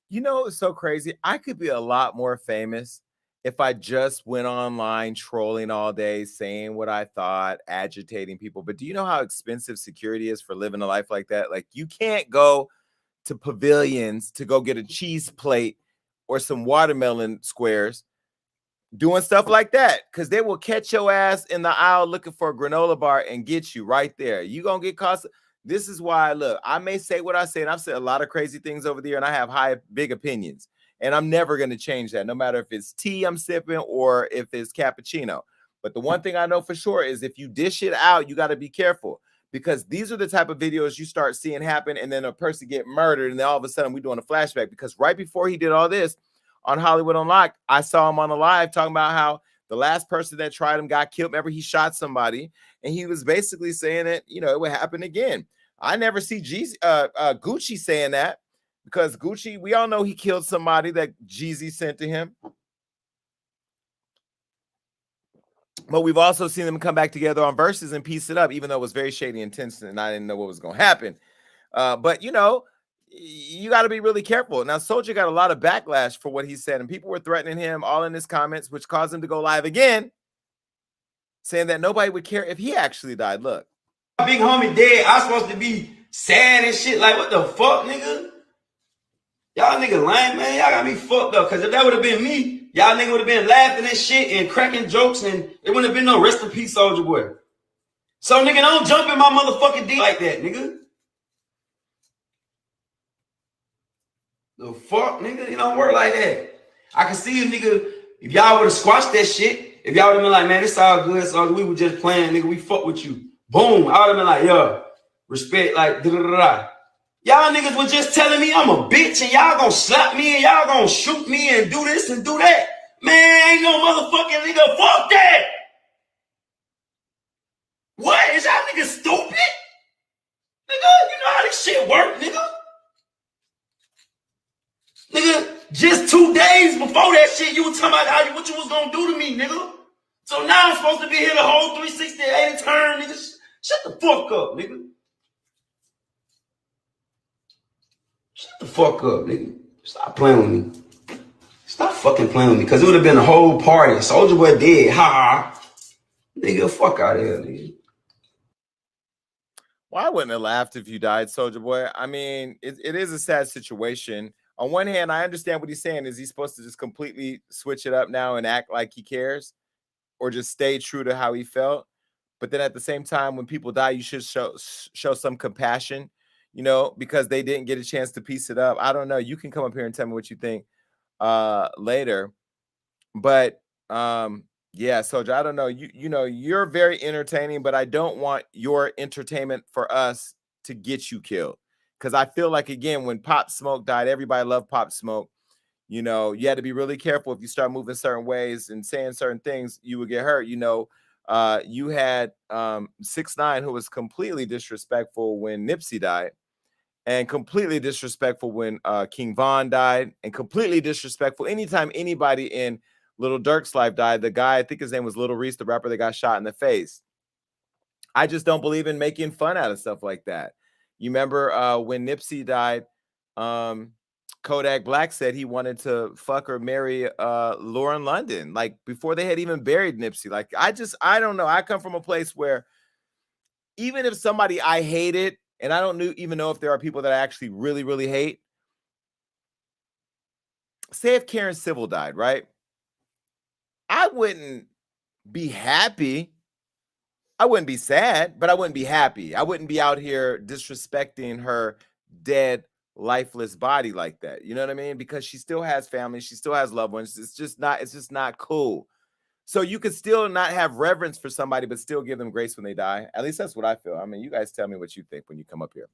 You know, it's so crazy. I could be a lot more famous if I just went online trolling all day, saying what I thought, agitating people. But do you know how expensive security is for living a life like that? Like, you can't go to pavilions to go get a cheese plate or some watermelon squares doing stuff like that, because they will catch your ass in the aisle looking for a granola bar and get you right there. You gonna get caught. This is why, look, I may say what I say, and I've said a lot of crazy things over there, and I have big opinions, and I'm never going to change that, no matter if it's tea I'm sipping or if it's cappuccino. But the one thing I know for sure is if you dish it out, you got to be careful, because these are the type of videos you start seeing happen, and then a person get murdered, and then all of a sudden we're doing a flashback, because right before he did all this on Hollywood Unlocked, I saw him on the live talking about how the last person that tried him got killed. Remember, he shot somebody, and he was basically saying that, you know, it would happen again. I never see Gucci saying that, because Gucci, we all know he killed somebody that Jeezy sent to him. But we've also seen them come back together on verses and piece it up, even though it was very shady and tense and I didn't know what was going to happen. But, you know, you got to be really careful. Now, Soulja got a lot of backlash for what he said, and people were threatening him all in his comments, which caused him to go live again, saying that nobody would care if he actually died. Look. Big homie dead. I'm supposed to be sad and shit. Like, what the fuck, nigga? Y'all niggas lame, man. Y'all got me fucked up. Because if that would have been me, y'all niggas would have been laughing and shit and cracking jokes, and it wouldn't have been no rest in peace, Soulja Boy. So, nigga, don't jump in my motherfucking D like that, nigga. The fuck, nigga? It don't work like that. I can see if, nigga, if y'all would have squashed that shit, if y'all would have been like, man, it's all good, so we were just playing, nigga, we fuck with you. Boom. I would have been like, yo, respect, like, da-da-da-da. Y'all niggas were just telling me I'm a bitch and y'all gonna slap me and y'all gonna shoot me and do this and do that. Man, ain't no motherfucking nigga. Fuck that. What? Is y'all niggas stupid? Nigga, you know how this shit work, nigga. Nigga, just 2 days before that shit, you were talking about what you was gonna do to me, nigga. So now I'm supposed to be here the whole 360, 80 turn, nigga. Shut the fuck up, nigga. Shut the fuck up, nigga. Stop playing with me. Stop fucking playing with me, because it would have been a whole party. Soulja Boy dead. Ha. Nigga, fuck out of here, nigga. Well, I wouldn't have laughed if you died, Soulja Boy. I mean, it is a sad situation. On one hand, I understand what he's saying. Is he supposed to just completely switch it up now and act like he cares, or just stay true to how he felt? But then at the same time, when people die, you should show some compassion, you know, because they didn't get a chance to piece it up. I don't know. You can come up here and tell me what you think later. But yeah, Soulja, I don't know. You know, you're very entertaining, but I don't want your entertainment for us to get you killed. Because I feel like, again, when Pop Smoke died, everybody loved Pop Smoke. You know, you had to be really careful if you start moving certain ways and saying certain things, you would get hurt. You know, you had 6ix9ine, who was completely disrespectful when Nipsey died, and completely disrespectful when King Von died, and completely disrespectful anytime anybody in Little Durk's life died. The guy, I think his name was Little Reese, the rapper that got shot in the face. I just don't believe in making fun out of stuff like that. You remember when Nipsey died, Kodak Black said he wanted to fuck or marry Lauren London, like before they had even buried Nipsey. Like, I don't know. I come from a place where even if somebody I hated, and I don't even know if there are people that I actually really, really hate. Say if Karen Civil died, right? I wouldn't be happy. I wouldn't be sad, but I wouldn't be happy. I wouldn't be out here disrespecting her dead, lifeless body like that. You know what I mean? Because she still has family. She still has loved ones. It's just not cool. So you could still not have reverence for somebody, but still give them grace when they die. At least that's what I feel. I mean, you guys tell me what you think when you come up here.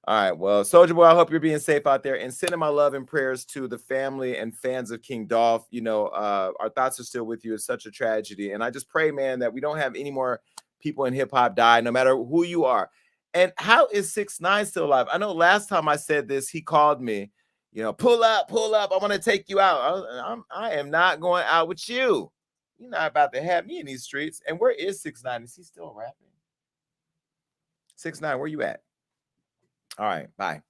All right. Well, Soulja Boy, I hope you're being safe out there, and sending my love and prayers to the family and fans of King Dolph. You know, our thoughts are still with you. It's such a tragedy. And I just pray, man, that we don't have any more people in hip hop die, no matter who you are. And how is 6ix9ine still alive? I know last time I said this, he called me, you know, pull up. I want to take you out. I am not going out with you. You're not about to have me in these streets. And where is 6ix9ine? Is he still rapping? 6ix9ine, where you at? All right, bye.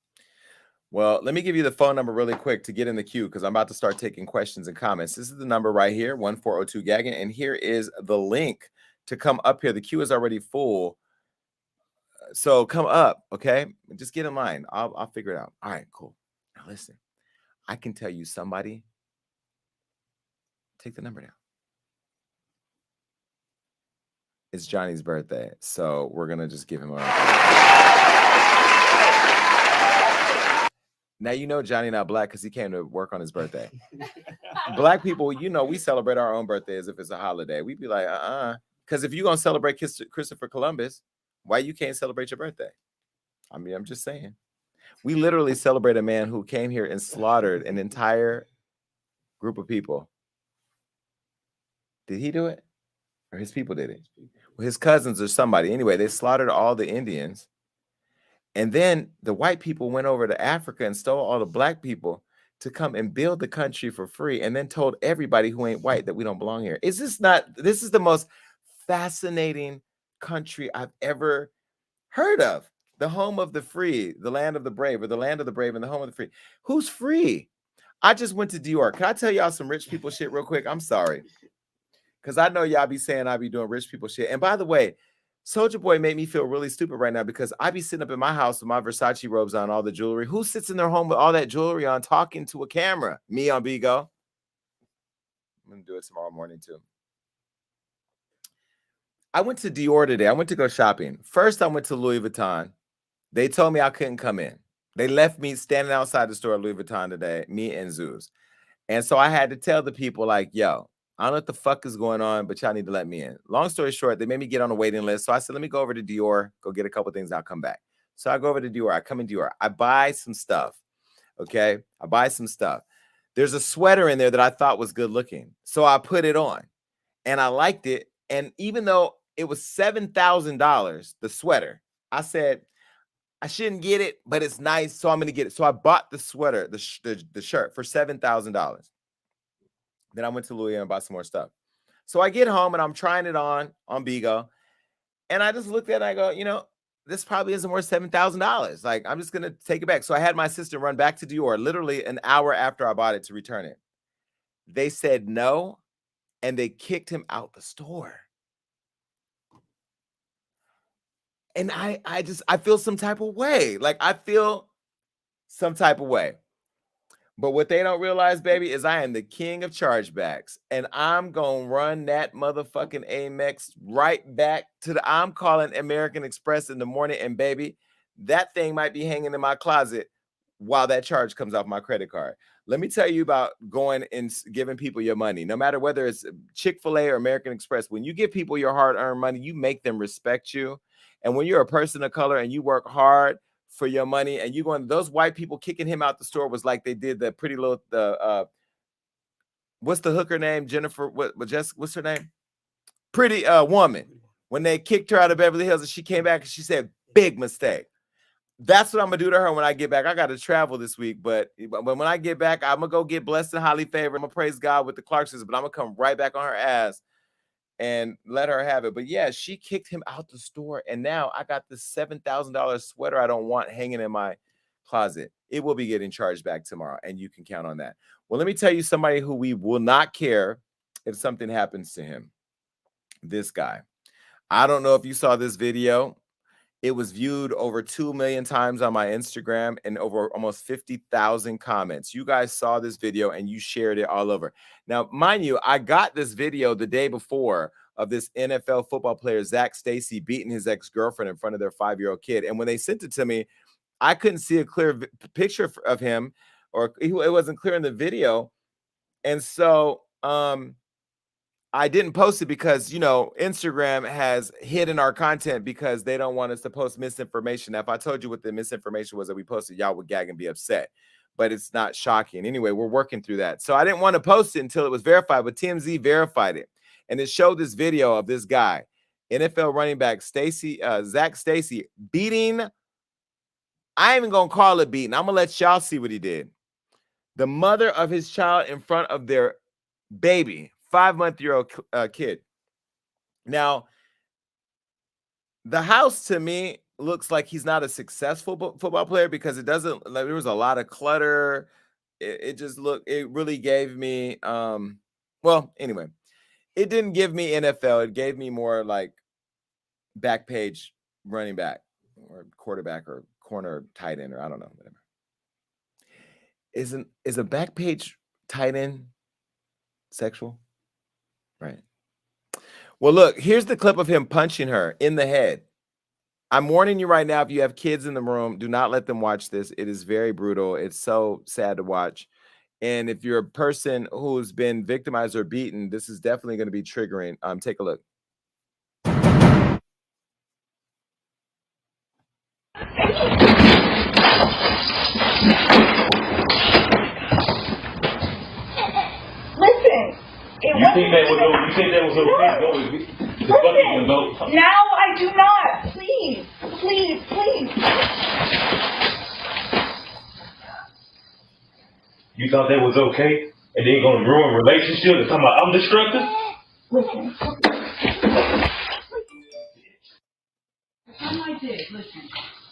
Well, let me give you the phone number really quick to get in the queue, because I'm about to start taking questions and comments. This is the number right here, 1402-GAGGIN, and here is the link to come up here. The queue is already full, so come up, okay? Just get in line. I'll figure it out. All right, cool. Now listen, I can tell you somebody. Take the number down. It's Johnny's birthday, so we're gonna just give him a. Now, you know Johnny not black because he came to work on his birthday. Black people, you know, we celebrate our own birthday as if it's a holiday. We'd be like, because if you're going to celebrate Christopher Columbus, why you can't celebrate your birthday? I mean, I'm just saying. We literally celebrate a man who came here and slaughtered an entire group of people. Did he do it? Or his people did it? Well, his cousins or somebody. Anyway, they slaughtered all the Indians. And then the white people went over to Africa and stole all the black people. to come and build the country for free and then told everybody who ain't white that we don't belong here. Is this not, this is the most fascinating country I've ever heard of. The home of the free, the land of the brave, or the land of the brave and the home of the free. Who's free? I just went to Dior. Can I tell y'all some rich people shit real quick? I'm sorry. Because I know y'all be saying I be doing rich people shit. And by the way, Soulja Boy made me feel really stupid right now because I be sitting up in my house with my Versace robes on, all the jewelry. Who sits in their home with all that jewelry on talking to a camera? Me on Bigo. I'm going to do it tomorrow morning too. I went to Dior today. I went to go shopping. First, I went to Louis Vuitton. They told me I couldn't come in. They left me standing outside the store at Louis Vuitton today, me and Zeus. And so I had to tell the people like, yo, I don't know what the fuck is going on, but y'all need to let me in. Long story short, they made me get on a waiting list. So I said, let me go over to Dior, go get a couple things. I'll come back. So I go over to Dior. I come in Dior. I buy some stuff. Okay. I buy some stuff. There's a sweater in there that I thought was good looking. So I put it on and I liked it. And even though it was $7,000, the sweater, I said, I shouldn't get it, but it's nice, so I'm going to get it. So I bought the sweater, the shirt for $7,000. Then I went to Louis and bought some more stuff. So I get home and I'm trying it on Bigo. And I just looked at it and I go, you know, this probably isn't worth $7,000. Like, I'm just going to take it back. So I had my sister run back to Dior literally an hour after I bought it to return it. They said no, and they kicked him out the store. And I feel some type of way. Like, I feel some type of way. But what they don't realize, baby, is I am the king of chargebacks. And I'm going to run that motherfucking Amex right back to I'm calling American Express in the morning. And, baby, that thing might be hanging in my closet while that charge comes off my credit card. Let me tell you about going and giving people your money. No matter whether it's Chick-fil-A or American Express, when you give people your hard-earned money, you make them respect you. And when you're a person of color and you work hard for your money and you going, those white people kicking him out the store was like they did the pretty little, what's the hooker name? Jennifer, what's her name? Pretty Woman. When they kicked her out of Beverly Hills and she came back and she said, big mistake. That's what I'm going to do to her when I get back. I got to travel this week, but when I get back, I'm going to go get blessed and highly favored. I'm going to praise God with the Clarksons, but I'm going to come right back on her ass and let her have it. But yeah, she kicked him out the store. And now I got this $7,000 sweater I don't want hanging in my closet. It will be getting charged back tomorrow. And you can count on that. Well, let me tell you somebody who we will not care if something happens to him. This guy. I don't know if you saw this video. It was viewed over 2 million times on my Instagram and over almost 50,000 comments. You guys saw this video and you shared it all over. Now, mind you, I got this video the day before of this NFL football player, Zach Stacy, beating his ex-girlfriend in front of their 5-year-old kid. And when they sent it to me, I couldn't see a clear picture of him, or it wasn't clear in the video. And so I didn't post it because, you know, Instagram has hidden our content because they don't want us to post misinformation. Now, if I told you what the misinformation was that we posted, y'all would gag and be upset. But it's not shocking. Anyway, we're working through that. So I didn't want to post it until it was verified, but TMZ verified it. And it showed this video of this guy, NFL running back Zach Stacy, beating, I ain't even going to call it beating. I'm going to let y'all see what he did. The mother of his child in front of their baby, 5-month-old kid. Now, the house to me looks like he's not a successful football player because it doesn't, like, there was a lot of clutter. It just looked, it really gave me, well, anyway, it didn't give me NFL. It gave me more like back page running back or quarterback or corner tight end, or I don't know, whatever. Is a back page tight end sexual? Right. Well, look, here's the clip of him punching her in the head. I'm warning you right now, if you have kids in the room, do not let them watch this. It is very brutal. It's so sad to watch. And if you're a person who's been victimized or beaten, this is definitely going to be triggering. Take a look. Listen. You think that was okay? Listen, now I do not. Please, please, please. You thought that was okay? And then you're gonna ruin relationships and talking about I'm destructive? Listen. Something I did, listen.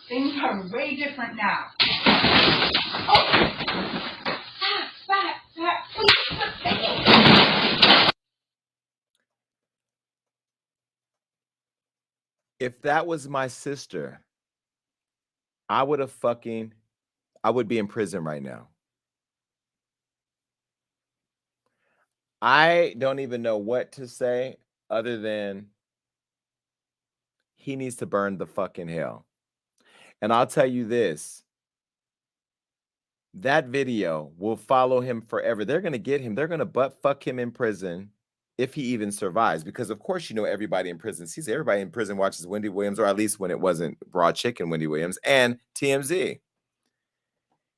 Things are way different now. Oh! Back, please. If that was my sister, I would be in prison right now. I don't even know what to say other than he needs to burn the fucking hell. And I'll tell you this, that video will follow him forever. They're going to get him. They're going to butt fuck him in prison if he even survives. Because, of course, you know, everybody in prison sees everybody in prison watches Wendy Williams, or at least when it wasn't Raw Chicken Wendy Williams, and TMZ.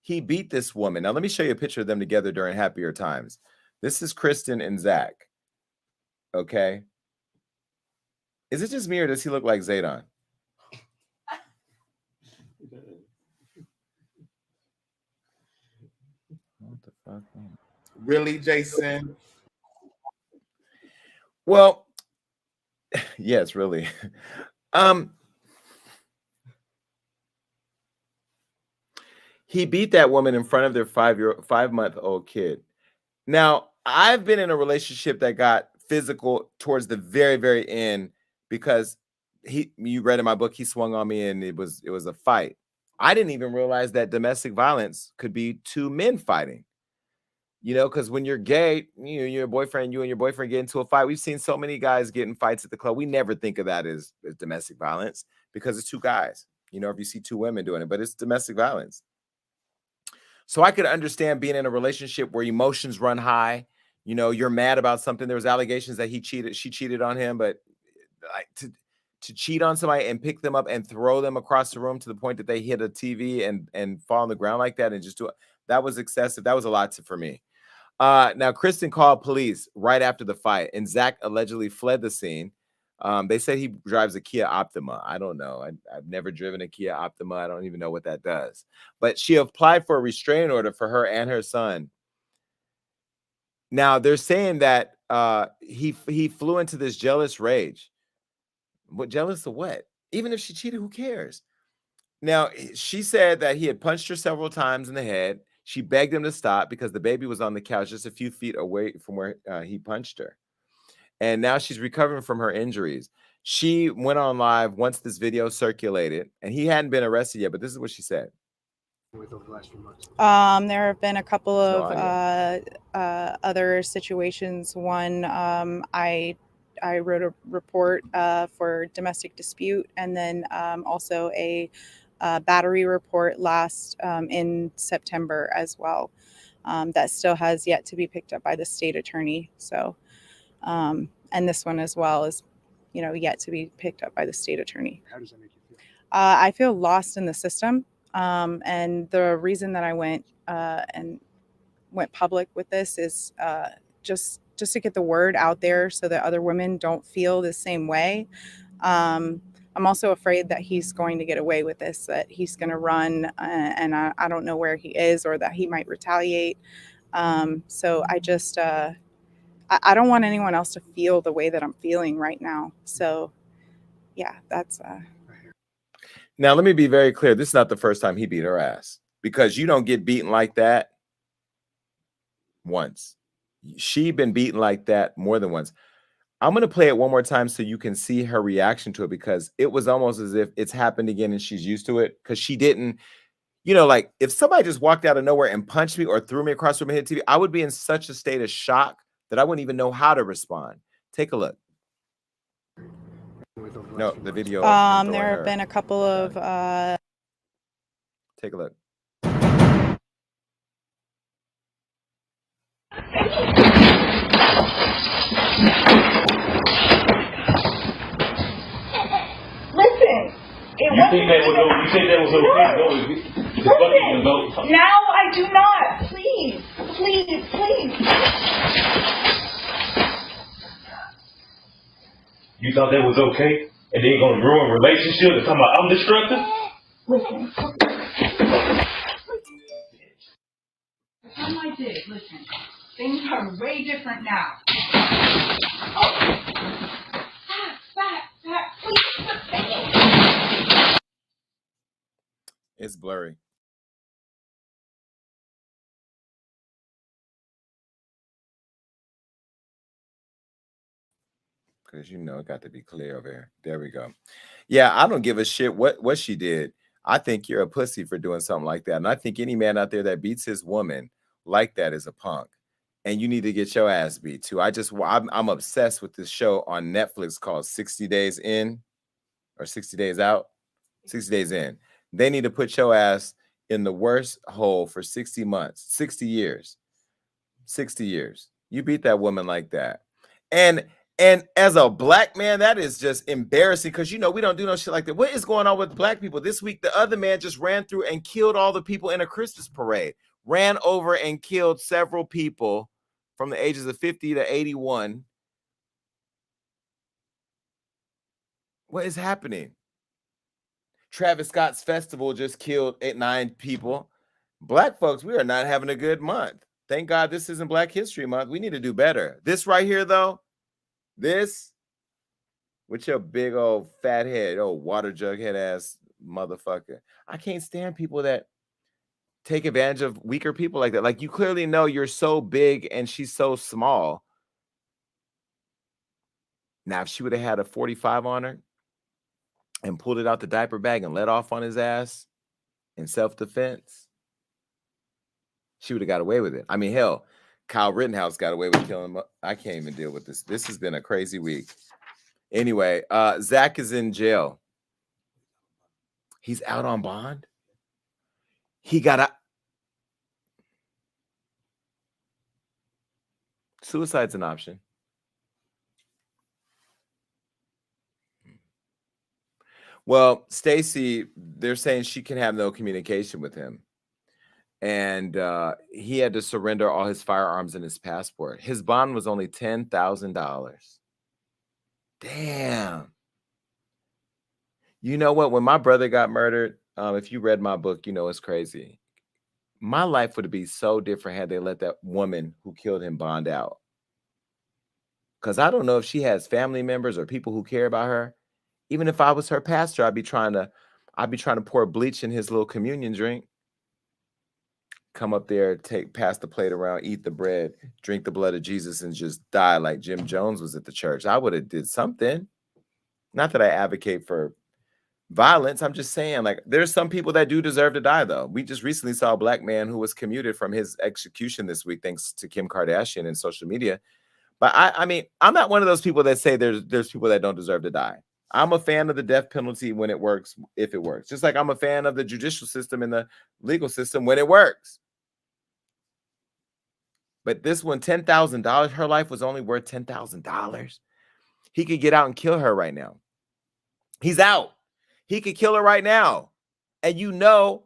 He beat this woman. Now, let me show you a picture of them together during happier times. This is Kristen and Zach. Okay. Is it just me or does he look like Zaydan? What the fuck? Really, Jason? Well, yes, really. He beat that woman in front of their 5-month-old kid. Now, I've been in a relationship that got physical towards the very, very end because you read in my book, he swung on me and it was a fight. I didn't even realize that domestic violence could be two men fighting. You know, because when you're gay, you and your boyfriend get into a fight. We've seen so many guys get in fights at the club. We never think of that as domestic violence because it's two guys. You know, if you see two women doing it, but it's domestic violence. So I could understand being in a relationship where emotions run high. You know, you're mad about something. There was allegations that she cheated on him, but like to cheat on somebody and pick them up and throw them across the room to the point that they hit a TV and fall on the ground like that and just do it, that was excessive. That was a lot for me. Now, Kristen called police right after the fight, and Zach allegedly fled the scene. They said he drives a Kia Optima. I don't know. I've never driven a Kia Optima. I don't even know what that does. But she applied for a restraining order for her and her son. Now, they're saying that he flew into this jealous rage. What, jealous of what? Even if she cheated, who cares? Now, she said that he had punched her several times in the head. She begged him to stop because the baby was on the couch just a few feet away from where he punched her. And now she's recovering from her injuries. She went on live once this video circulated, and he hadn't been arrested yet, but this is what she said. There have been a couple of other situations. One, I wrote a report for domestic dispute, and then also a battery report last in September as well. That still has yet to be picked up by the state attorney. So, and this one as well is, you know, yet to be picked up by the state attorney. How does that make you feel? I feel lost in the system. And the reason that I went public with this is just to get the word out there so that other women don't feel the same way. I'm also afraid that he's going to get away with this, that he's going to run and I don't know where he is, or that he might retaliate. So I just, I don't want anyone else to feel the way that I'm feeling right now. So yeah, that's Now, let me be very clear. This is not the first time he beat her ass, because you don't get beaten like that once. She been beaten like that more than once. I'm going to play it one more time so you can see her reaction to it, because it was almost as if it's happened again and she's used to it, because she didn't, you know, like if somebody just walked out of nowhere and punched me or threw me across the room and hit TV, I would be in such a state of shock that I wouldn't even know how to respond. Take a look. No, the video. there have been a couple of take a look. Listen. You think that was okay? Listen. Now I do not. Please. Please. Please. You thought that was okay? And then you're gonna ruin relationships and talking about I'm destructive? Listen. Something I wanted. Listen, things are way different now. Please. It's blurry. Because you know it got to be clear over here. There we go. Yeah, I don't give a shit what she did. I think you're a pussy for doing something like that. And I think any man out there that beats his woman like that is a punk. And you need to get your ass beat too. I'm obsessed with this show on Netflix called 60 Days In or 60 Days Out. 60 Days In. They need to put your ass in the worst hole for 60 months, 60 years. 60 years. You beat that woman like that. And as a black man, that is just embarrassing because, you know, we don't do no shit like that. What is going on with black people? This week, the other man just ran through and killed all the people in a Christmas parade. Ran over and killed several people from the ages of 50 to 81. What is happening? Travis Scott's festival just killed 9 people. Black folks, we are not having a good month. Thank God this isn't Black History Month. We need to do better. This right here, though, this with your big old fat head, old water jug head ass motherfucker. I can't stand people that take advantage of weaker people like that. Like, you clearly know you're so big and she's so small. Now, if she would have had a 45 on her and pulled it out the diaper bag and let off on his ass in self-defense, she would have got away with it. I mean, hell, Kyle Rittenhouse got away with killing him. I can't even deal with this. This has been a crazy week. Anyway, Zach is in jail. He's out on bond. He got a suicide's an option. Well, Stacy, they're saying she can have no communication with him. And he had to surrender all his firearms and his passport. His bond was only $10,000. Damn. You know what? When my brother got murdered, if you read my book, you know it's crazy. My life would be so different had they let that woman who killed him bond out. Because I don't know if she has family members or people who care about her. Even if I was her pastor, I'd be trying to pour bleach in his little communion drink. Come up there, pass the plate around, eat the bread, drink the blood of Jesus, and just die like Jim Jones was at the church. I would have did something. Not that I advocate for violence. I'm just saying, like, there's some people that do deserve to die, though. We just recently saw a black man who was commuted from his execution this week, thanks to Kim Kardashian and social media. But I mean, I'm not one of those people that say there's people that don't deserve to die. I'm a fan of the death penalty when it works, if it works. Just like I'm a fan of the judicial system and the legal system when it works. But this one, $10,000, her life was only worth $10,000. He could get out and kill her right now. He's out. He could kill her right now. And you know,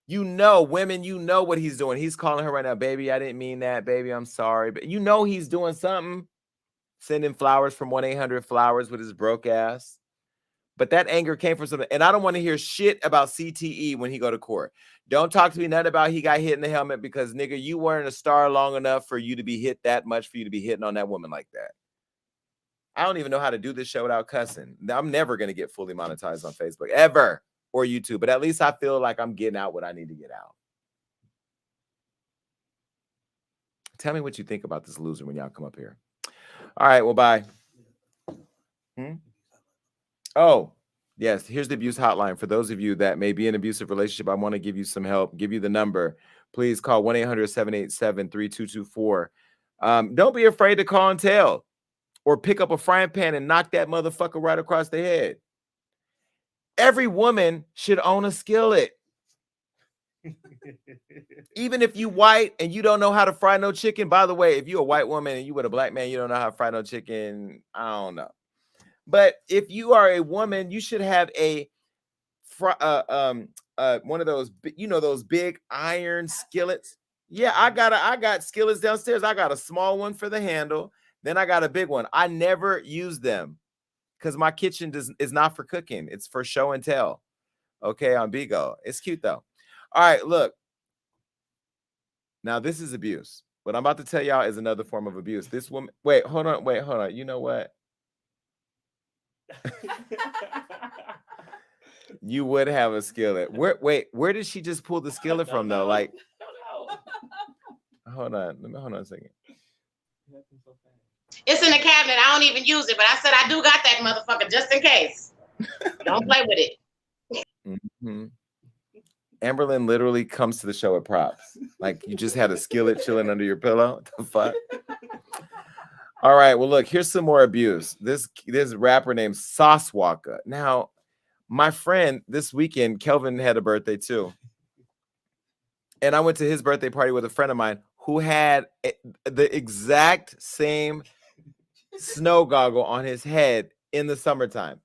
women, you know what he's doing. He's calling her right now, baby, I didn't mean that. Baby, I'm sorry. But you know he's doing something. Sending flowers from 1-800-Flowers with his broke ass. But that anger came from something. And I don't want to hear shit about CTE when he go to court. Don't talk to me nothing about he got hit in the helmet because, nigga, you weren't a star long enough for you to be hit that much for you to be hitting on that woman like that. I don't even know how to do this show without cussing. I'm never going to get fully monetized on Facebook, ever, or YouTube. But at least I feel like I'm getting out what I need to get out. Tell me what you think about this loser when y'all come up here. All right, well, bye. Oh, yes. Here's the abuse hotline. For those of you that may be in an abusive relationship, I want to give you some help, give you the number. Please call 1-800-787-3224. Don't be afraid to call and tell or pick up a frying pan and knock that motherfucker right across the head. Every woman should own a skillet. Even if you white and you don't know how to fry no chicken. By the way, if you're a white woman and you with a black man, you don't know how to fry no chicken, I don't know. But if you are a woman, you should have a one of those, you know, those big iron skillets. Yeah, I got skillets downstairs. I got a small one for the handle. Then I got a big one. I never use them because my kitchen is not for cooking. It's for show and tell. Okay, on Bigo. It's cute though. All right, look. Now, this is abuse. What I'm about to tell y'all is another form of abuse. This woman, wait, hold on. You know what? You would have a skillet. Where did she just pull the skillet from though? Like, hold on a second. It's in the cabinet. I don't even use it, but I said I do got that motherfucker just in case. Don't play with it. Mm-hmm. Amberlynn literally comes to the show with props. Like you just had a skillet chilling under your pillow. What the fuck? All right. Well, look, here's some more abuse. This rapper named Sauce Walker. Now, my friend this weekend, Kelvin had a birthday too. And I went to his birthday party with a friend of mine who had the exact same snow goggle on his head in the summertime.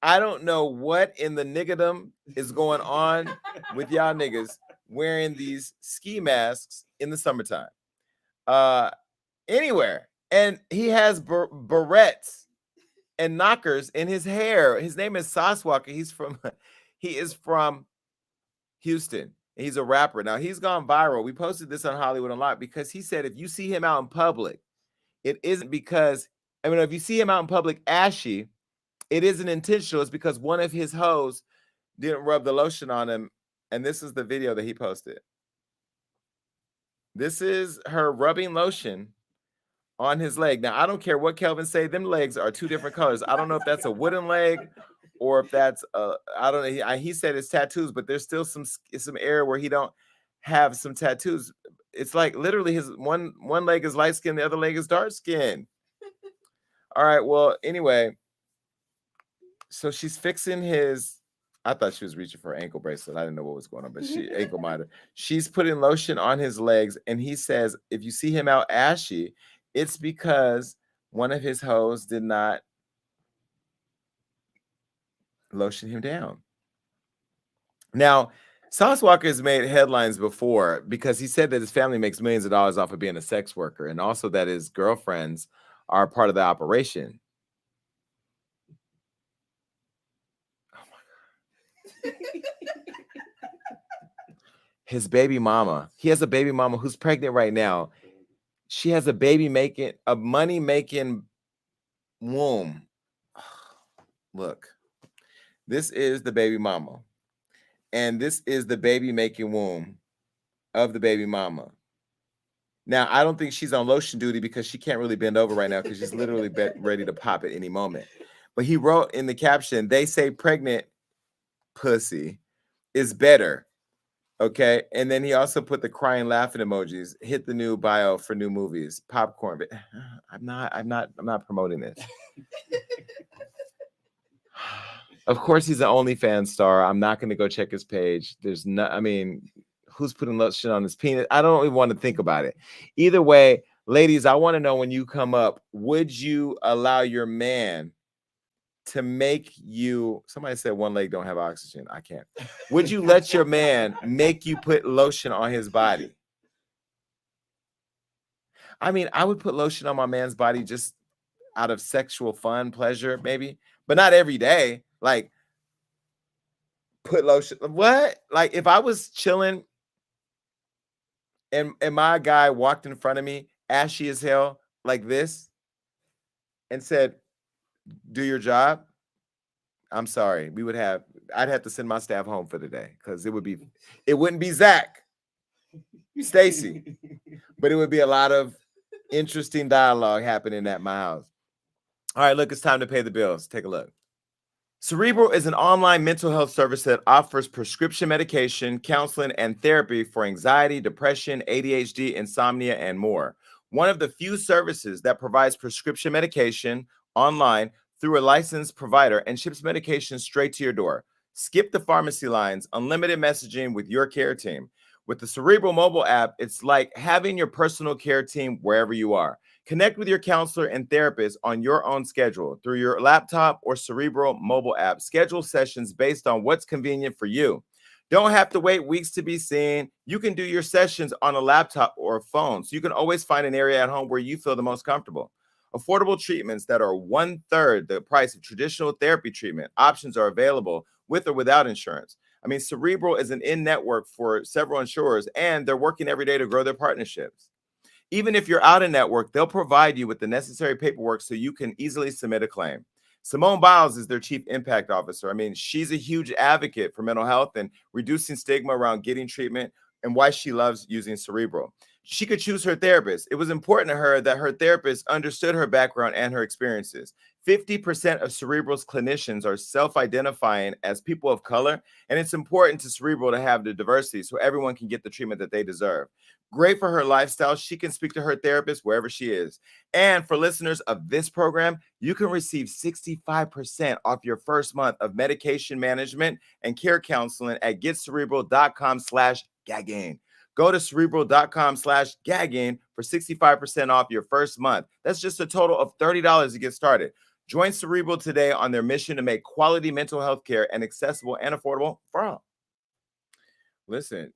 I don't know what in the niggerdom is going on with y'all niggas wearing these ski masks in the summertime. Anywhere. And he has barrettes and knockers in his hair. His name is Sauce Walker. He is from Houston. He's a rapper. Now he's gone viral. We posted this on Hollywood Unlocked because he said if you see him out in public, it isn't because, if you see him out in public ashy, it isn't intentional. It's because one of his hoes didn't rub the lotion on him. And this is the video that he posted. This is her rubbing lotion on his leg. Now, I don't care what Kelvin say. Them legs are two different colors. I don't know if that's a wooden leg or if that's, I don't know. He said it's tattoos, but there's still some area where he don't have some tattoos. It's like literally his one leg is light skin, the other leg is dark skin. All right. Well, anyway, so she's fixing his, I thought she was reaching for an ankle bracelet. I didn't know what was going on, but ankle monitor. She's putting lotion on his legs. And he says, if you see him out ashy, it's because one of his hoes did not lotion him down. Now, Sauce Walker has made headlines before because he said that his family makes millions of dollars off of being a sex worker and also that his girlfriends are part of the operation. His baby mama. He has a baby mama who's pregnant right now. She has a money-making womb. Look, this is the baby mama. And this is the baby-making womb of the baby mama. Now, I don't think she's on lotion duty because she can't really bend over right now because she's literally ready to pop at any moment. But he wrote in the caption, they say pregnant pussy is better. Okay. And then he also put the crying laughing emojis. Hit the new bio for new movies. Popcorn. But I'm not promoting this. Of course, he's an OnlyFans star. I'm not going to go check his page. There's no, who's putting lotion on his penis? I don't even want to think about it. Either way, ladies, I want to know when you come up, would you allow your man to make you, somebody said one leg don't have oxygen. I can't. Would you let your man make you put lotion on his body? I would put lotion on my man's body just out of sexual fun, pleasure, maybe, but not every day. Like, put lotion. What? Like, if I was chilling and my guy walked in front of me, ashy as hell, like this, and said, do your job, I'm sorry. I'd have to send my staff home for the day because it wouldn't be Zach, Stacy, but it would be a lot of interesting dialogue happening at my house. All right, look, it's time to pay the bills. Take a look. Cerebral is an online mental health service that offers prescription medication, counseling, and therapy for anxiety, depression, ADHD, insomnia, and more. One of the few services that provides prescription medication online through a licensed provider and ships medication straight to your door. Skip the pharmacy lines, unlimited messaging with your care team. With the Cerebral mobile app, it's like having your personal care team wherever you are. Connect with your counselor and therapist on your own schedule through your laptop or Cerebral mobile app. Schedule sessions based on what's convenient for you. Don't have to wait weeks to be seen. You can do your sessions on a laptop or a phone, so you can always find an area at home where you feel the most comfortable. Affordable treatments that are 1/3 the price of traditional therapy treatment. Options are available with or without insurance. I mean, Cerebral is an in-network for several insurers, and they're working every day to grow their partnerships. Even if you're out of network, they'll provide you with the necessary paperwork so you can easily submit a claim. Simone Biles is their chief impact officer. I mean, she's a huge advocate for mental health and reducing stigma around getting treatment, and why she loves using Cerebral. She could choose her therapist. It was important to her that her therapist understood her background and her experiences. 50% of Cerebral's clinicians are self-identifying as people of color, and it's important to Cerebral to have the diversity so everyone can get the treatment that they deserve. Great for her lifestyle. She can speak to her therapist wherever she is. And for listeners of this program, you can receive 65% off your first month of medication management and care counseling at getcerebral.com/gagging. Go to cerebral.com/gagging for 65% off your first month. That's just a total of $30 to get started. Join Cerebral today on their mission to make quality mental health care and accessible and affordable for all. Listen,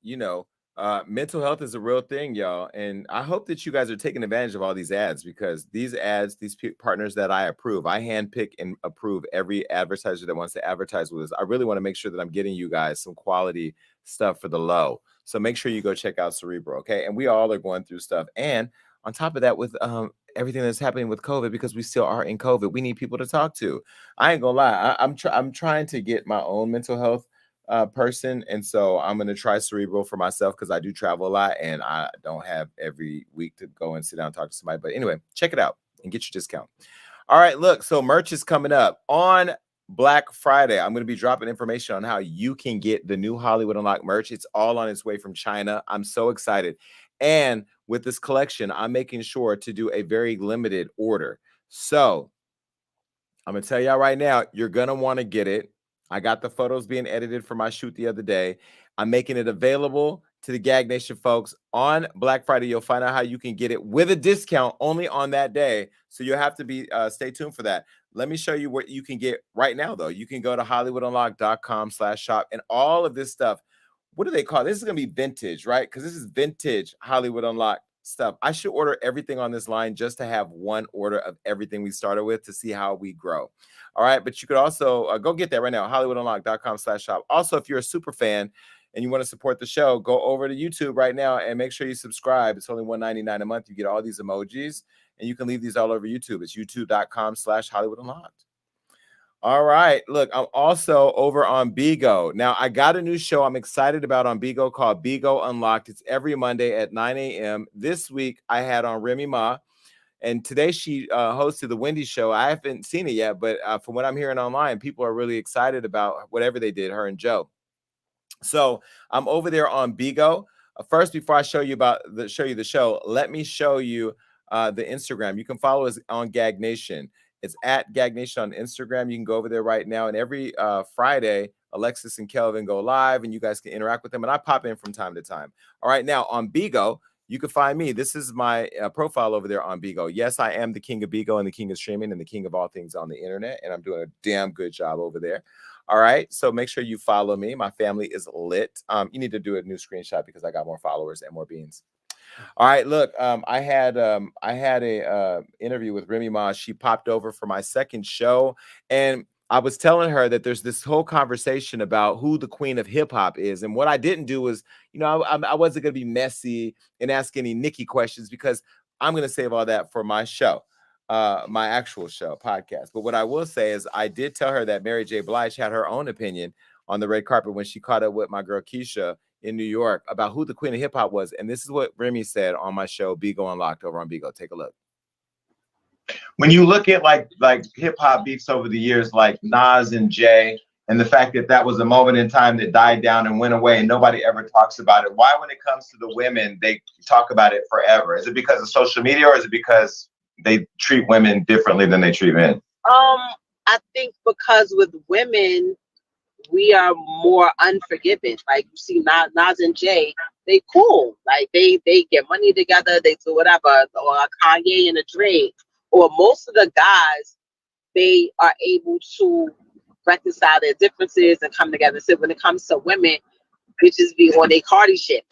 mental health is a real thing, y'all. And I hope that you guys are taking advantage of all these ads, because these ads, partners that I approve, I handpick and approve every advertiser that wants to advertise with us. I really want to make sure that I'm getting you guys some quality stuff for the low. So make sure you go check out Cerebral, okay? And we all are going through stuff. And on top of that, with everything that's happening with COVID, because we still are in COVID, we need people to talk to. I ain't gonna lie, I'm trying to get my own mental health person, and so I'm going to try Cerebral for myself, because I do travel a lot and I don't have every week to go and sit down and talk to somebody. But anyway, check it out and get your discount. All right, look, so merch is coming up on Black Friday. I'm going to be dropping information on how you can get the new Hollywood Unlocked merch. It's all on its way from China. I'm so excited. And with this collection, I'm making sure to do a very limited order. So I'm going to tell y'all right now, you're going to want to get it. I got the photos being edited for my shoot the other day. I'm making it available to the Gag Nation folks on Black Friday. You'll find out how you can get it with a discount only on that day. So you'll have to be stay tuned for that. Let me show you what you can get right now, though. You can go to HollywoodUnlocked.com/shop, and all of this stuff. What do they call it? This is going to be vintage, right? Because this is vintage Hollywood Unlocked stuff. I should order everything on this line just to have one order of everything we started with to see how we grow. All right. But you could also go get that right now, HollywoodUnlocked.com/shop. Also, if you're a super fan and you want to support the show, go over to YouTube right now and make sure you subscribe. It's only $1.99 a month. You get all these emojis, and you can leave these all over YouTube. It's youtube.com/HollywoodUnlocked. All right. Look, I'm also over on Bigo. Now, I got a new show I'm excited about on Bigo called Bigo Unlocked. It's every Monday at 9 a.m. This week, I had on Remy Ma, and today she hosted the Wendy show. I haven't seen it yet, but from what I'm hearing online, people are really excited about whatever they did, her and Joe. So I'm over there on Bigo. First, before I show you the show, let me show you the Instagram. You can follow us on Gag Nation. It's at Gag Nation on Instagram. You can go over there right now. And every Friday, Alexis and Kelvin go live, and you guys can interact with them. And I pop in from time to time. All right, now on Bigo, you can find me. This is my profile over there on Bigo. Yes, I am the king of Bigo and the king of streaming and the king of all things on the internet. And I'm doing a damn good job over there. All right, so make sure you follow me. My family is lit. You need to do a new screenshot because I got more followers and more beans. All right, look, I had a interview with Remy Ma. She popped over for my second show, and I was telling her that there's this whole conversation about who the queen of hip hop is. And what I didn't do was, I wasn't going to be messy and ask any Nikki questions, because I'm going to save all that for my show, my actual show podcast. But what I will say is I did tell her that Mary J. Blige had her own opinion on the red carpet when she caught up with my girl Keisha in New York about who the queen of hip hop was. And this is what Remy said on my show, Bigo Unlocked, over on Bigo. Take a look. When you look at like hip hop beats over the years, like Nas and Jay, and the fact that that was a moment in time that died down and went away and nobody ever talks about it, why when it comes to the women, they talk about it forever? Is it because of social media, or is it because they treat women differently than they treat men? I think because with women, we are more unforgiving. Like you see Nas and Jay, they cool. Like they get money together, they do whatever, or Kanye and a Drake, or most of the guys, they are able to reconcile their differences and come together. So when it comes to women, bitches be on their Cardi shit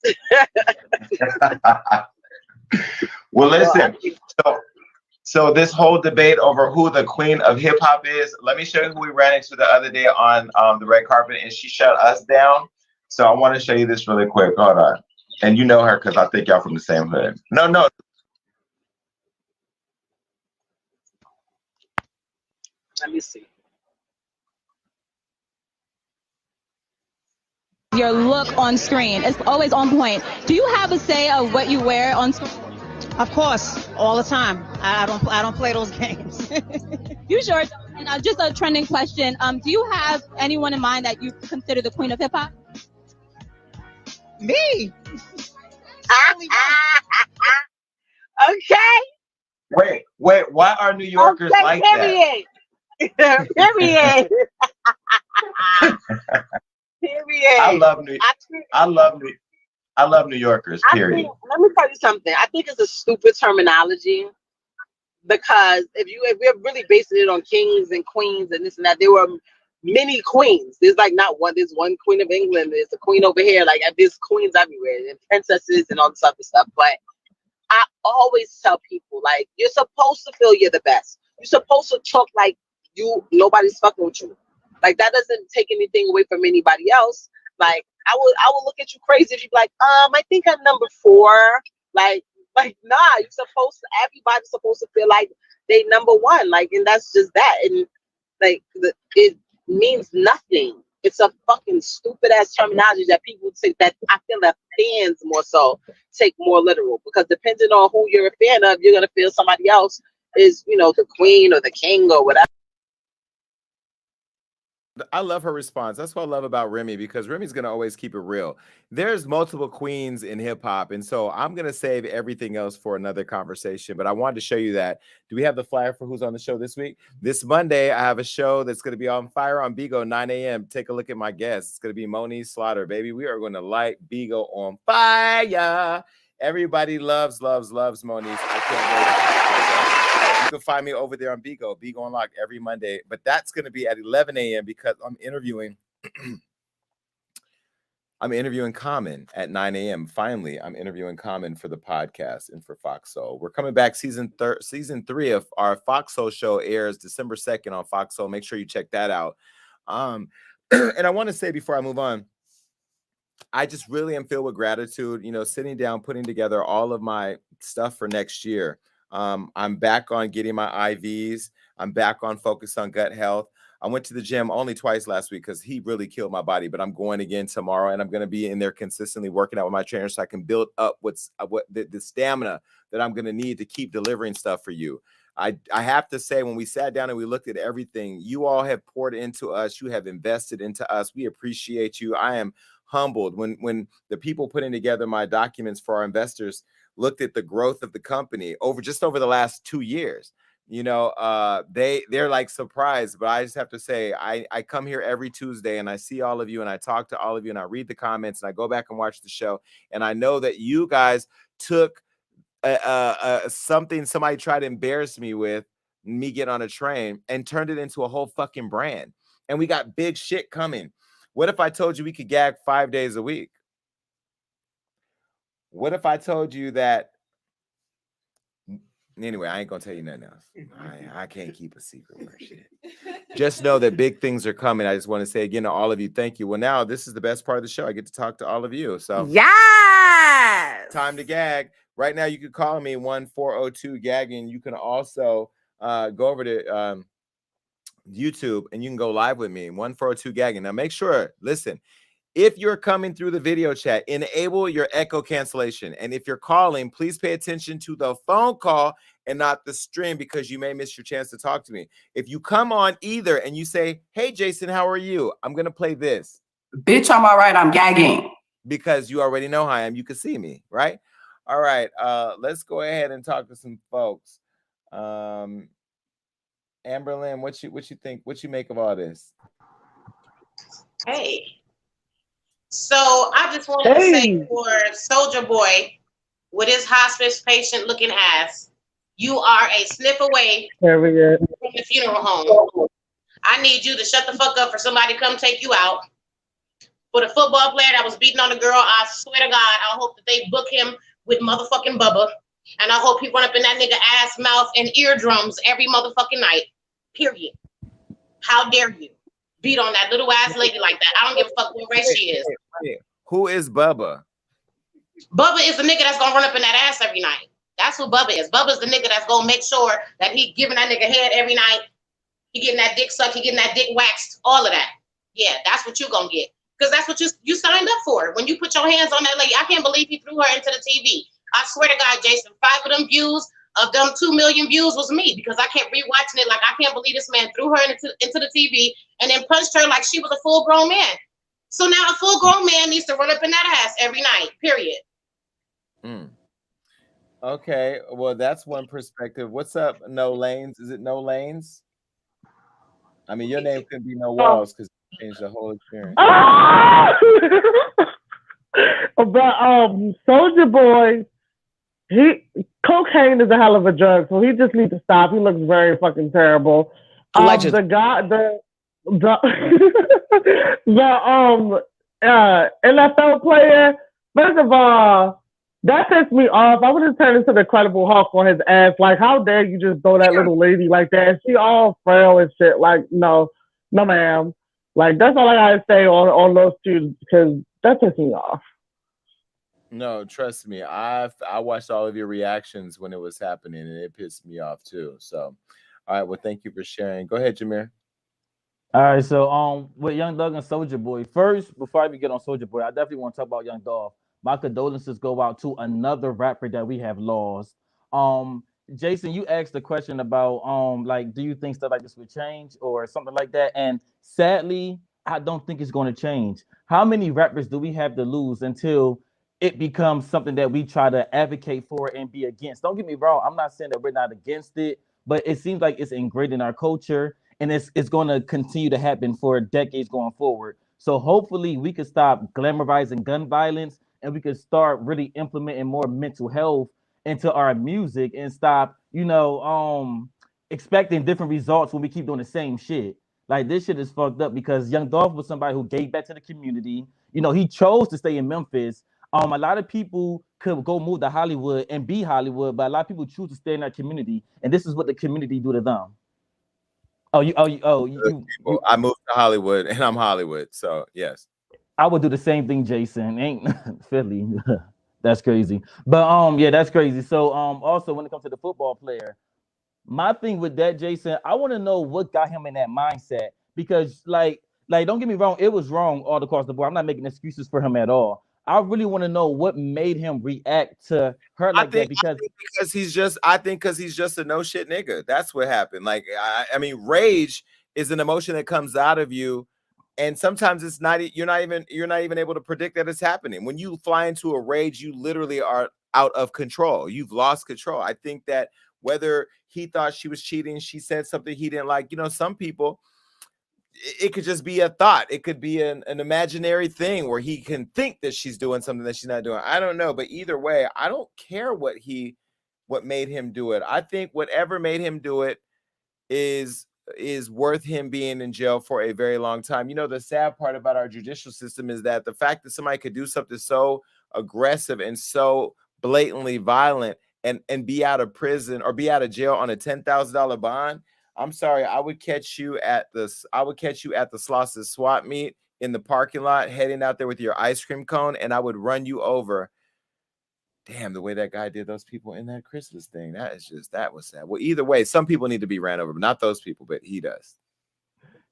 forever. Well, listen. So this whole debate over who the queen of hip hop is, let me show you who we ran into the other day on the red carpet, and she shut us down. So I want to show you this really quick. Hold on. And you know her because I think y'all from the same hood. No. Let me see. Your look on screen is always on point. Do you have a say of what you wear on screen? Of course, all the time. I don't play those games. You sure? And just a trending question. Do you have anyone in mind that you consider the queen of hip hop? Me. Okay. Wait. Why are New Yorkers like that? Period. Period. I love New Yorkers. Period. Let me tell you something. I think it's a stupid terminology because if we're really basing it on kings and queens and this and that, there were many queens. There's like not one. There's one queen of England. There's a queen over here. Like there's queens everywhere and princesses and all this other stuff. But I always tell people like you're supposed to feel you're the best. You're supposed to talk like nobody's fucking with you. Like that doesn't take anything away from anybody else. Like I will look at you crazy if you be like, I think I'm number 4. Like nah, everybody's supposed to feel like they number 1. Like, and that's just that. And like it means nothing. It's a fucking stupid ass terminology that people take that I feel that fans more so take more literal because depending on who you're a fan of, you're gonna feel somebody else is, the queen or the king or whatever. I love her response. That's what I love about Remy because Remy's going to always keep it real. There's multiple queens in hip hop. And so I'm going to save everything else for another conversation. But I wanted to show you that. Do we have the flyer for who's on the show this week? This Monday, I have a show that's going to be on fire on Bigo, 9 a.m. Take a look at my guests. It's going to be Monique Slaughter, baby. We are going to light Bigo on fire. Everybody loves Monique. I can't wait. You can find me over there on Bigo Unlock every Monday, but that's going to be at 11 a.m. because I'm interviewing Common at 9 a.m. Finally, I'm interviewing Common for the podcast and for Fox Soul. We're coming back. Season 3 of our Fox Soul show airs December 2nd on Fox Soul. Make sure you check that out. And I want to say before I move on, I just really am filled with gratitude, sitting down, putting together all of my stuff for next year. I'm back on getting my IVs. I'm back on focus on gut health. I went to the gym only twice last week because he really killed my body, but I'm going again tomorrow and I'm going to be in there consistently working out with my trainer so I can build up the stamina that I'm going to need to keep delivering stuff for you. I have to say, when we sat down and we looked at everything, you all have poured into us. You have invested into us. We appreciate you. I am humbled when the people putting together my documents for our investors looked at the growth of the company over the last 2 years. They're like surprised, but I just have to say, I come here every Tuesday and I see all of you and I talk to all of you and I read the comments and I go back and watch the show. And I know that you guys took something somebody tried to embarrass me with, me get on a train, and turned it into a whole fucking brand. And we got big shit coming. What if I told you we could gag 5 days a week? What if I told you that? Anyway, I ain't gonna tell you nothing else. I can't keep a secret or shit. Just know that big things are coming. I just want to say again to all of you, thank you. Well, now this is the best part of the show. I get to talk to all of you. So yes, time to gag. Right now, you can call me 1-402-GAGGING. You can also go over to YouTube and you can go live with me, 1-402-GAGGING. Now, make sure, listen. If you're coming through the video chat, enable your echo cancellation. And if you're calling, please pay attention to the phone call and not the stream because you may miss your chance to talk to me. If you come on either and you say, hey, Jason, how are you? I'm going to play this. Bitch, I'm all right. I'm gagging. Because you already know how I am. You can see me, right? All right. Let's go ahead and talk to some folks. Amberlynn, what you think? What you make of all this? Hey. So I just wanted to say for Soulja Boy, with his hospice patient looking ass, you are a sniff away from the funeral home. I need you to shut the fuck up for somebody to come take you out. For the football player that was beating on the girl, I swear to God, I hope that they book him with motherfucking Bubba. And I hope he run up in that nigga ass, mouth, and eardrums every motherfucking night. Period. How dare you beat on that little ass lady like that? I don't give a fuck what race she is. Who is Bubba? Bubba is the nigga that's gonna run up in that ass every night. That's who Bubba is. Bubba's the nigga that's gonna make sure that he giving that nigga head every night. He getting that dick sucked, he getting that dick waxed, all of that. Yeah, that's what you gonna get. Because that's what you signed up for. When you put your hands on that lady, I can't believe he threw her into the TV. I swear to God, Jason, 5 of them views, of them 2 million views was me, because I kept rewatching it like I can't believe this man threw her into the TV and then punched her like she was a full grown man. So now a full grown man needs to run up in that ass every night, period. Okay, well, that's one perspective. What's up, No Lanes? Is it No Lanes? I mean, your name could be No Walls because it changed the whole experience. But Soulja Boy, cocaine is a hell of a drug, so he just needs to stop. He looks very fucking terrible. The NFL player, first of all, that pissed me off. I would have turned into the Incredible Hulk on his ass. Like, how dare you just throw that little lady like that? She all frail and shit. Like, no, ma'am. Like, that's all I gotta say on those two, because that pissed me off. No, trust me. I watched all of your reactions when it was happening, and it pissed me off too. So, all right. Well, thank you for sharing. Go ahead, Jameer. All right, so with Young Thug and Soulja Boy. First, before I even get on Soulja Boy, I definitely want to talk about Young Dolph. My condolences go out to another rapper that we have lost. Jason, you asked the question about like, do you think stuff like this would change or something like that? And sadly, I don't think it's going to change. How many rappers do we have to lose until it becomes something that we try to advocate for and be against? Don't get me wrong, I'm not saying that we're not against it, but it seems like it's ingrained in our culture, and it's going to continue to happen for decades going forward. So hopefully we can stop glamorizing gun violence, and we can start really implementing more mental health into our music and stop, expecting different results when we keep doing the same shit. Like, this shit is fucked up because Young Dolph was somebody who gave back to the community. He chose to stay in Memphis. A lot of people could go move to Hollywood and be Hollywood, but a lot of people choose to stay in that community, and this is what the community do to them. I moved to Hollywood, and I'm Hollywood, so yes. I would do the same thing, Jason. Ain't Philly. That's crazy. But yeah, that's crazy. So also when it comes to the football player, my thing with that, Jason, I want to know what got him in that mindset. Because like don't get me wrong, it was wrong all across the board. I'm not making excuses for him at all. I really want to know what made him react to her like that. Because he's just a no shit nigga. That's what happened. Like, I mean, rage is an emotion that comes out of you, and sometimes it's not. You're not even able to predict that it's happening. When you fly into a rage, you literally are out of control. You've lost control. I think that whether he thought she was cheating, she said something he didn't like. Some people, it could just be a thought. It could be an imaginary thing where he can think that she's doing something that she's not doing. I don't know. But either way, I don't care what made him do it. I think whatever made him do it is worth him being in jail for a very long time. The sad part about our judicial system is that the fact that somebody could do something so aggressive and so blatantly violent and be out of prison or be out of jail on a $10,000 bond. I'm sorry, I would catch you at the Slauson swap meet in the parking lot, heading out there with your ice cream cone, and I would run you over. Damn, the way that guy did those people in that Christmas thing, that was sad. Well, either way, some people need to be ran over, but not those people, but he does.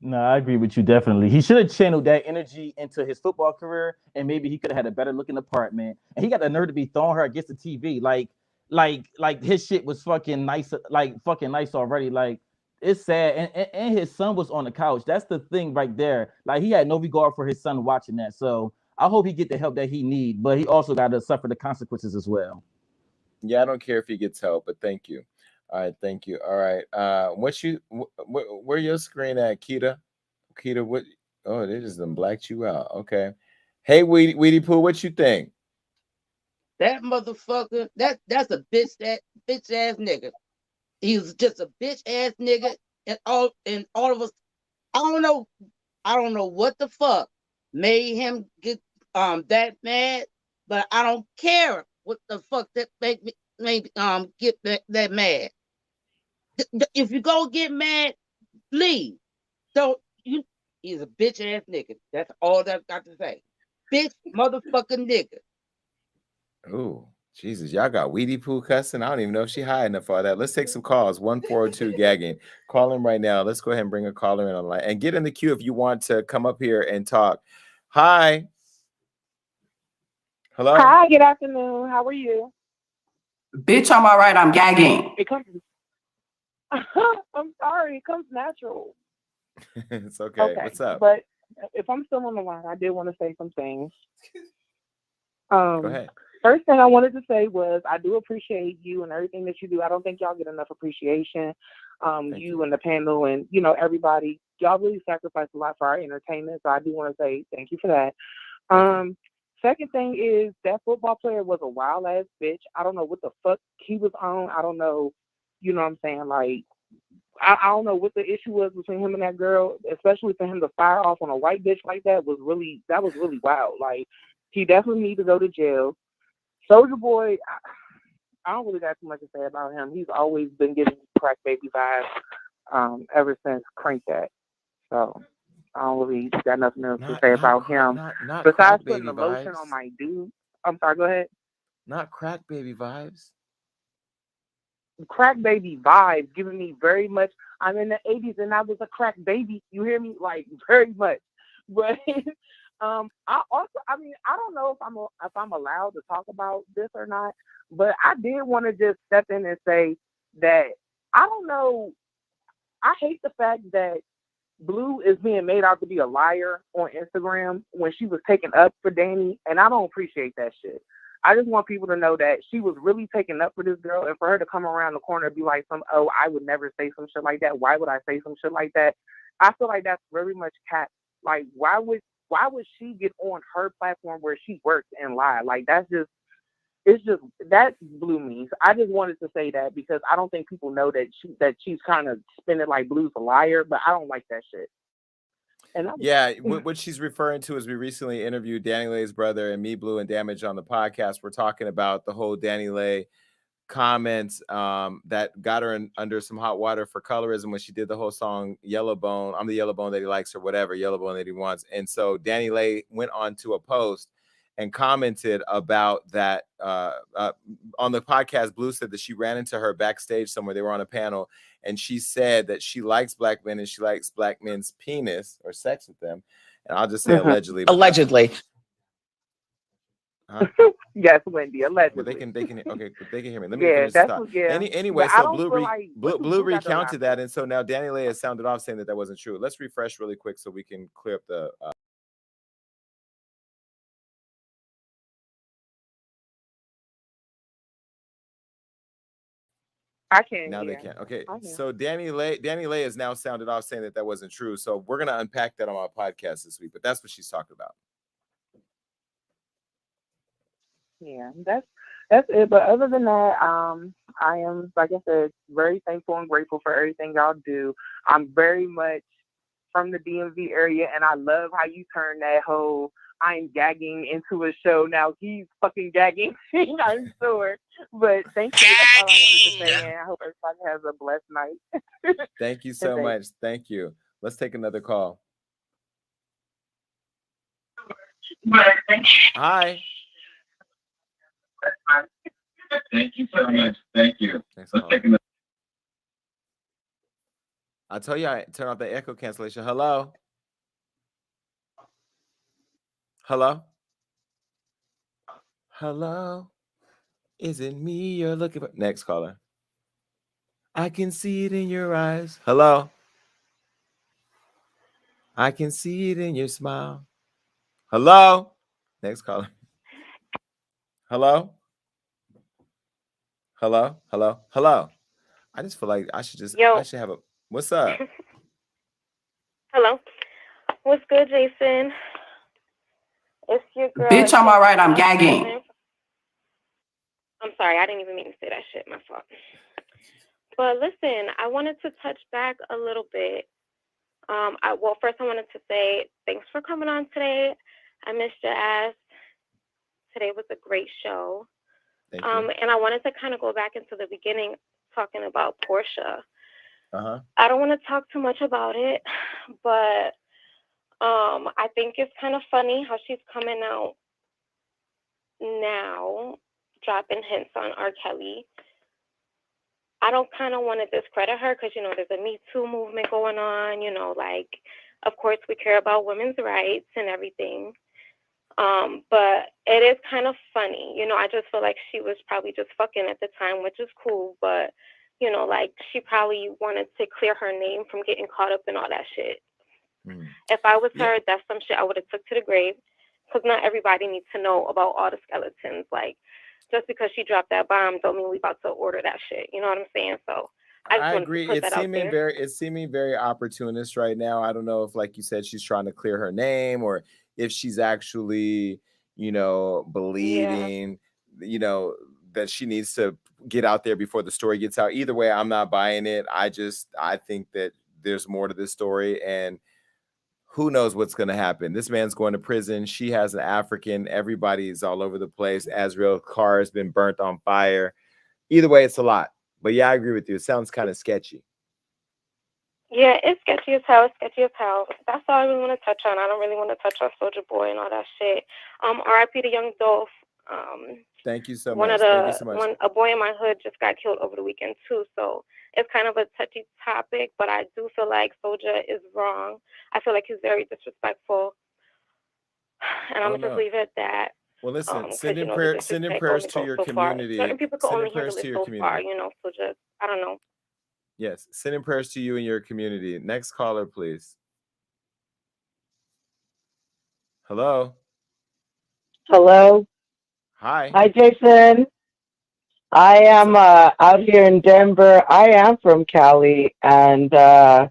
No, I agree with you definitely. He should have channeled that energy into his football career, and maybe he could have had a better looking apartment. And he got the nerve to be throwing her against the TV, like his shit was fucking nice already. Like, it's sad, and his son was on the couch. That's the thing right there. Like, he had no regard for his son watching that. So I hope he get the help that he need, but he also got to suffer the consequences as well. Yeah, I don't care if he gets help, but thank you. All right, thank you. All right, where your screen at, Keita? Keita, what? Oh, they just done blacked you out. Okay. Hey, Weedy Pooh, what you think? That motherfucker, that's a bitch ass nigga. He's just a bitch ass nigga, and all of us. I don't know what the fuck made him get that mad, but I don't care what the fuck that make me. get that mad. If you go get mad, leave. Don't you? He's a bitch ass nigga. That's all that I've got to say. Bitch, motherfucking nigga. Ooh, Jesus, y'all got Weedy Poo cussing. I don't even know if she high enough for that. Let's take some calls. 1402 gagging. Call him right now. Let's go ahead and bring a caller in online and get in the queue if you want to come up here and talk. Hi. Hello. Hi, good afternoon. How are you? Bitch, I'm all right. I'm gagging. It comes. I'm sorry. It comes natural. It's okay. What's up? But if I'm still on the line, I did want to say some things. Go ahead. First thing I wanted to say was I do appreciate you and everything that you do. I don't think y'all get enough appreciation. You and the panel and everybody. Y'all really sacrifice a lot for our entertainment. So I do want to say thank you for that. Second thing is that football player was a wild ass bitch. I don't know what the fuck he was on. I don't know. You know what I'm saying? Like, I don't know what the issue was between him and that girl, especially for him to fire off on a white bitch like that was really wild. Like, he definitely needs to go to jail. Soulja Boy, I don't really got too much to say about him. He's always been giving me crack baby vibes ever since Crank That. So I don't really got nothing else to say about him. Not Besides crack putting baby the lotion vibes. on my dude. I'm sorry, go ahead. Not crack baby vibes. Crack baby vibes giving me very much. I'm in the 80s and I was a crack baby. You hear me? Like, very much. But I mean, I don't know if I'm allowed to talk about this or not, but I did want to just step in and say that I don't know. I hate the fact that Blue is being made out to be a liar on Instagram when she was taking up for Danny, and I don't appreciate that shit. I just want people to know that she was really taking up for this girl, and for her to come around the corner and be like, I would never say some shit like that. Why would I say some shit like that? I feel like that's very much cat. Like, why would she get on her platform where she works and lie? Like, that blew me. So I just wanted to say that because I don't think people know that she's kind of spinning like Blue's a liar, but I don't like that shit. And what she's referring to is we recently interviewed Danny Lay's brother and me, Blue, and Damage on the podcast. We're talking about the whole Danny Lay comments that got her under some hot water for colorism when she did the whole song Yellow Bone. I'm the yellow bone that he likes or whatever, yellow bone that he wants. And so Danny Lay went on to a post and commented about that on the podcast. Blue said that she ran into her backstage somewhere. They were on a panel, and she said that she likes black men and she likes black men's penis or sex with them. And I'll just say allegedly. Allegedly. Huh? Yes, Wendy, allegedly. Well, they can hear me. Let me finish this thought. Anyway, so Blue recounted that, and so now Danny Lay has sounded off saying that wasn't true. Let's refresh really quick so we can clear up the. I can. Now they can. Okay, so Danny Lay has now sounded off saying that wasn't true. So we're gonna unpack that on our podcast this week. But that's what she's talking about. Yeah, that's it. But other than that, I am, like I said, very thankful and grateful for everything y'all do. I'm very much from the DMV area, and I love how you turn that whole I'm gagging into a show. Now he's fucking gagging, I'm sure. But thank you. That's all I wanted to say, and I hope everybody has a blessed night. Thank you so much. Thank you. Let's take another call. Hi. Thank you so much. Thank you. I'll tell you, I turn off the echo cancellation. Hello? Hello? Hello? Is it me you're looking for? Next caller. I can see it in your eyes. Hello? I can see it in your smile. Hello? Next caller. Hello? Hello? Hello? Hello? I just feel like I should have a. What's up? Hello. What's good, Jason? It's your girl. Bitch, I'm all right. I'm gagging. I'm sorry. I didn't even mean to say that shit. My fault. But listen, I wanted to touch back a little bit. First I wanted to say thanks for coming on today. I missed your ass. Today was a great show. Thank you. And I wanted to kind of go back into the beginning talking about Porsha. Uh-huh. I don't want to talk too much about it, but I think it's kind of funny how she's coming out now, dropping hints on R. Kelly. I don't kind of want to discredit her because, there's a Me Too movement going on, of course we care about women's rights and everything. But it is kind of funny, I just feel like she was probably just fucking at the time, which is cool, but, she probably wanted to clear her name from getting caught up in all that shit. If I was her, that's some shit I would have took to the grave, because not everybody needs to know about all the skeletons. Like, just because she dropped that bomb don't mean we about to order that shit. You know what I'm saying? So I just wanted agree. to put that out there. It's seeming very opportunist right now. I don't know if, like you said, she's trying to clear her name or if she's actually, believing, that she needs to get out there before the story gets out. Either way, I'm not buying it. I think that there's more to this story, and who knows what's going to happen. This man's going to prison. She has an African. Everybody's all over the place. Azrael's car has been burnt on fire. Either way, it's a lot. But yeah, I agree with you. It sounds kind of sketchy. Yeah, it's sketchy as hell. That's all I really want to touch on. I don't really want to touch on Soulja Boy and all that shit. R.I.P. to Young Dolph. Thank you so much. Thank you so much. A boy in my hood just got killed over the weekend too, so it's kind of a touchy topic. But I do feel like Soulja is wrong. I feel like he's very disrespectful, and I'm gonna just leave it at that. Well, listen, send in The prayers to goes your so far. community. Certain people can Send in only handle prayers it to your so far, community. So just I don't know. Yes, send in prayers to you and your community. Next caller, please. Hello. Hello. Hi. Hi, Jason. I am out here in Denver. I am from Cali, and I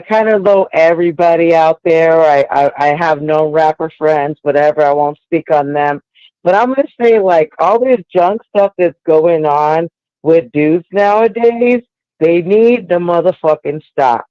kind of know everybody out there. I have no rapper friends, whatever. I won't speak on them. But I'm going to say, like, all this junk stuff that's going on with dudes nowadays, they need the motherfucking stop.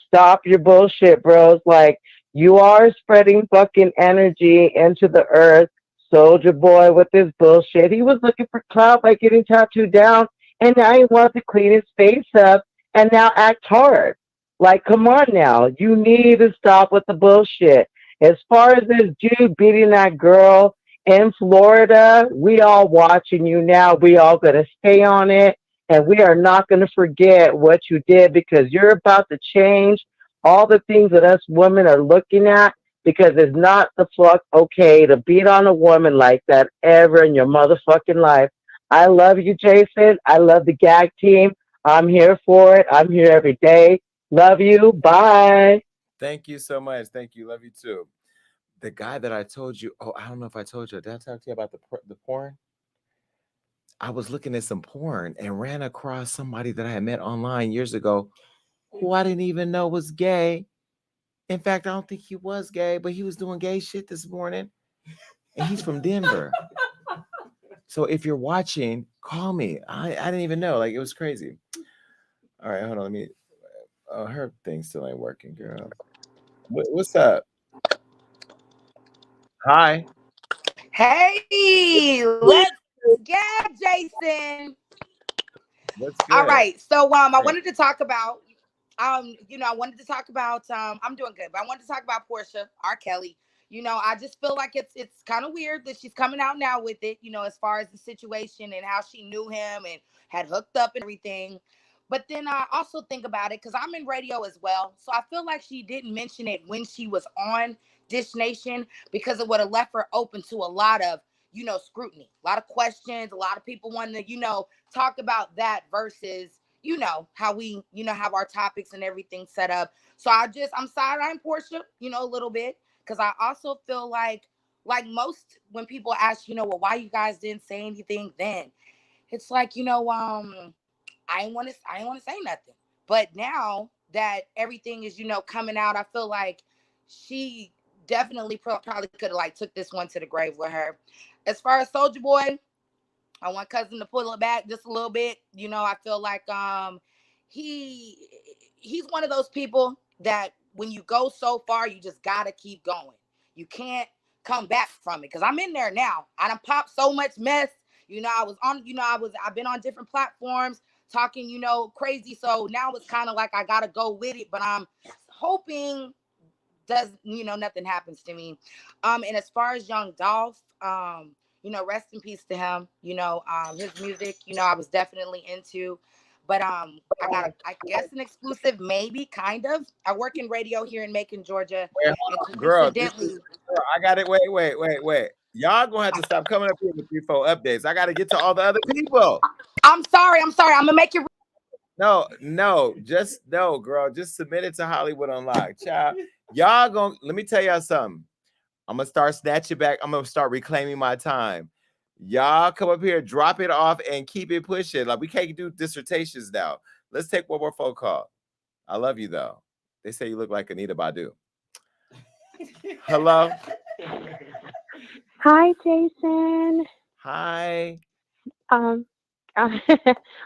Stop your bullshit, bros. Like, you are spreading fucking energy into the earth. Soldier Boy with his bullshit. He was looking for clout by getting tattooed down, and now he wants to clean his face up and now act hard. Like, come on now. You need to stop with the bullshit. As far as this dude beating that girl in Florida, we all watching you now. We all gonna stay on it, and we are not gonna forget what you did because you're about to change all the things that us women are looking at because it's not the fuck okay to beat on a woman like that ever in your motherfucking life. I love you, Jason. I love the gag team. I'm here for it. I'm here every day. Love you. Bye. Thank you so much. Thank you. Love you too. The guy that I told you, I don't know if I told you. Did I talk to you about the porn? I was looking at some porn and ran across somebody that I had met online years ago who I didn't even know was gay. In fact, I don't think he was gay, but he was doing gay shit this morning. And he's from Denver. So if you're watching, call me. I didn't even know. Like, it was crazy. All right, hold on. Let me. Oh, her thing still ain't working, girl. What's up? Hi. Hey, let's get Jason. What's All good? right. So I Great. wanted to talk about I'm doing good, but I wanted to talk about Porsha, R. Kelly. I just feel like it's kind of weird that she's coming out now with it, as far as the situation and how she knew him and had hooked up and everything. But then I also think about it because I'm in radio as well. So I feel like she didn't mention it when she was on Dish Nation because it would have left her open to a lot of, scrutiny, a lot of questions, a lot of people wanting to, talk about that versus, how we, have our topics and everything set up. So I'm side-eyeing Porsha, a little bit because I also feel like most when people ask, well, why you guys didn't say anything then? It's like, I ain't want to say nothing. But now that everything is, coming out, I feel like she definitely probably could have like took this one to the grave with her. As far as Soulja Boy, I want cousin to pull it back just a little bit. I feel like he he's one of those people that when you go so far, you just gotta keep going. You can't come back from it. Cause I'm in there now. I done popped so much mess. I've been on different platforms talking, crazy. So now it's kind of like I gotta go with it, but I'm hoping nothing happens to me. And as far as Young Dolph, rest in peace to him. His music, I was definitely into. But I got I guess an exclusive, maybe, kind of. I work in radio here in Macon, Georgia. And Girl, coincidentally, I got it. Wait. Y'all gonna have to stop coming up here with 3-4 updates. I gotta get to all the other people. I'm sorry. I'm gonna make it. No, girl. Just submit it to Hollywood Unlocked. Child, y'all gonna let me tell y'all something. I'm gonna start snatching back. I'm gonna start reclaiming my time. Y'all come up here, drop it off, and keep it pushing. Like we can't do dissertations now. Let's take one more phone call. I love you though. They say you look like Anita Badu. Hello. Hi, Jason. Hi. Um,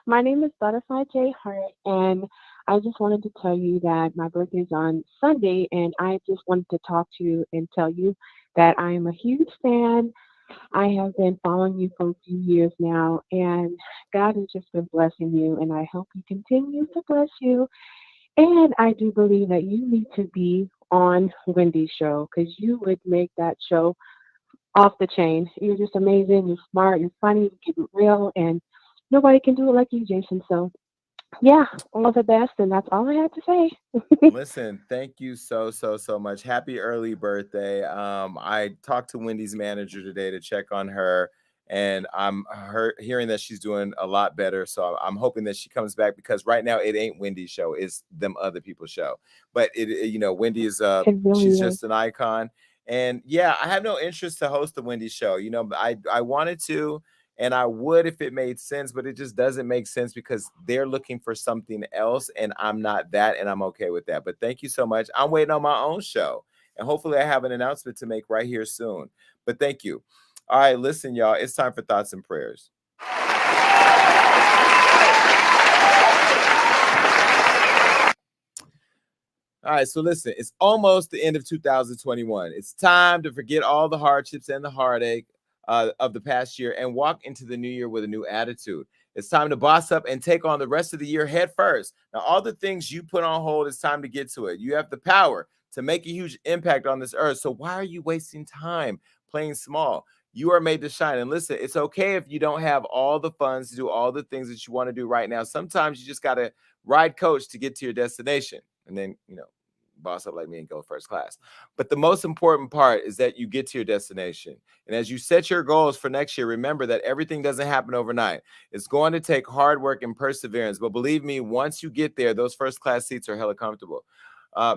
my name is Butterfly J Hart, and I just wanted to tell you that my birthday is on Sunday, and I just wanted to talk to you and tell you that I am a huge fan. I have been following you for a few years now, and God has just been blessing you, and I hope He continues to bless you. And I do believe that you need to be on Wendy's show because you would make that show off the chain. You're just amazing. You're smart. You're funny. You keep it real, and nobody can do it like you, Jason. So, yeah, all the best, and that's all I had to say. Listen, thank you so much. Happy early birthday. I talked to Wendy's manager today to check on her, and I'm hearing that she's doing a lot better. So I'm hoping that she comes back because right now it ain't Wendy's show, it's them other people's show. But Wendy is It really she's is. just an icon. And yeah, I have no interest to host the Wendy's show. I wanted to, and I would if it made sense, but it just doesn't make sense because they're looking for something else, and I'm not that, and I'm okay with that. But thank you so much. I'm waiting on my own show, and hopefully I have an announcement to make right here soon. But thank you. All right, listen, y'all, it's time for thoughts and prayers. All right, so listen, it's almost the end of 2021. It's time to forget all the hardships and the heartache of the past year and walk into the new year with a new attitude. It's time to boss up and take on the rest of the year head first. Now, all the things you put on hold, it's time to get to it. You have the power to make a huge impact on this earth. So why are you wasting time playing small? You are made to shine. And listen, it's okay if you don't have all the funds to do all the things that you want to do right now. Sometimes you just got to ride coach to get to your destination. And then, boss up like me and go first class. But the most important part is that you get to your destination. And as you set your goals for next year, remember that everything doesn't happen overnight. It's going to take hard work and perseverance. But believe me, once you get there, those first class seats are hella comfortable.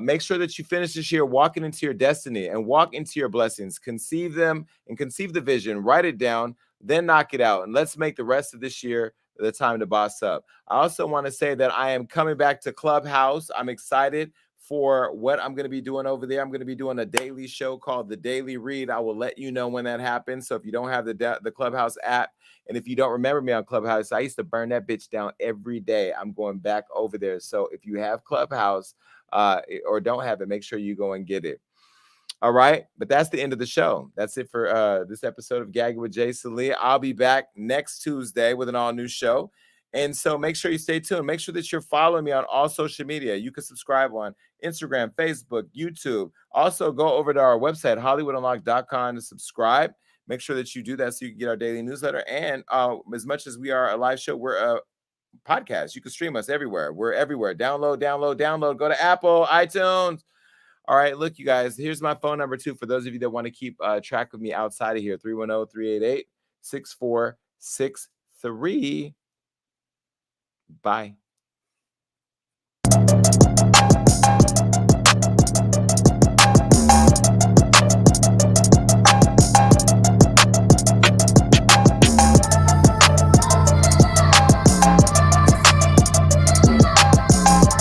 Make sure that you finish this year walking into your destiny and walk into your blessings. Conceive them and conceive the vision. Write it down, then knock it out. And let's make the rest of this year the time to boss up. I also want to say that I am coming back to Clubhouse. I'm excited for what I'm going to be doing over there. I'm going to be doing a daily show called The Daily Read. I will let you know when that happens. So if you don't have the Clubhouse app, and if you don't remember me on Clubhouse, I used to burn that bitch down every day. I'm going back over there. So if you have Clubhouse or don't have it, make sure you go and get it. All right. But that's the end of the show. That's it for this episode of Gagging with Jason Lee. I'll be back next Tuesday with an all new show. And so make sure you stay tuned. Make sure that you're following me on all social media. You can subscribe on Instagram, Facebook, YouTube. Also, go over to our website, HollywoodUnlocked.com, to subscribe. Make sure that you do that so you can get our daily newsletter. And as much as we are a live show, we're a podcast. You can stream us everywhere. We're everywhere. Download. Go to Apple, iTunes. All right, look, you guys, here's my phone number too for those of you that want to keep track of me outside of here, 310-388-6463. Bye.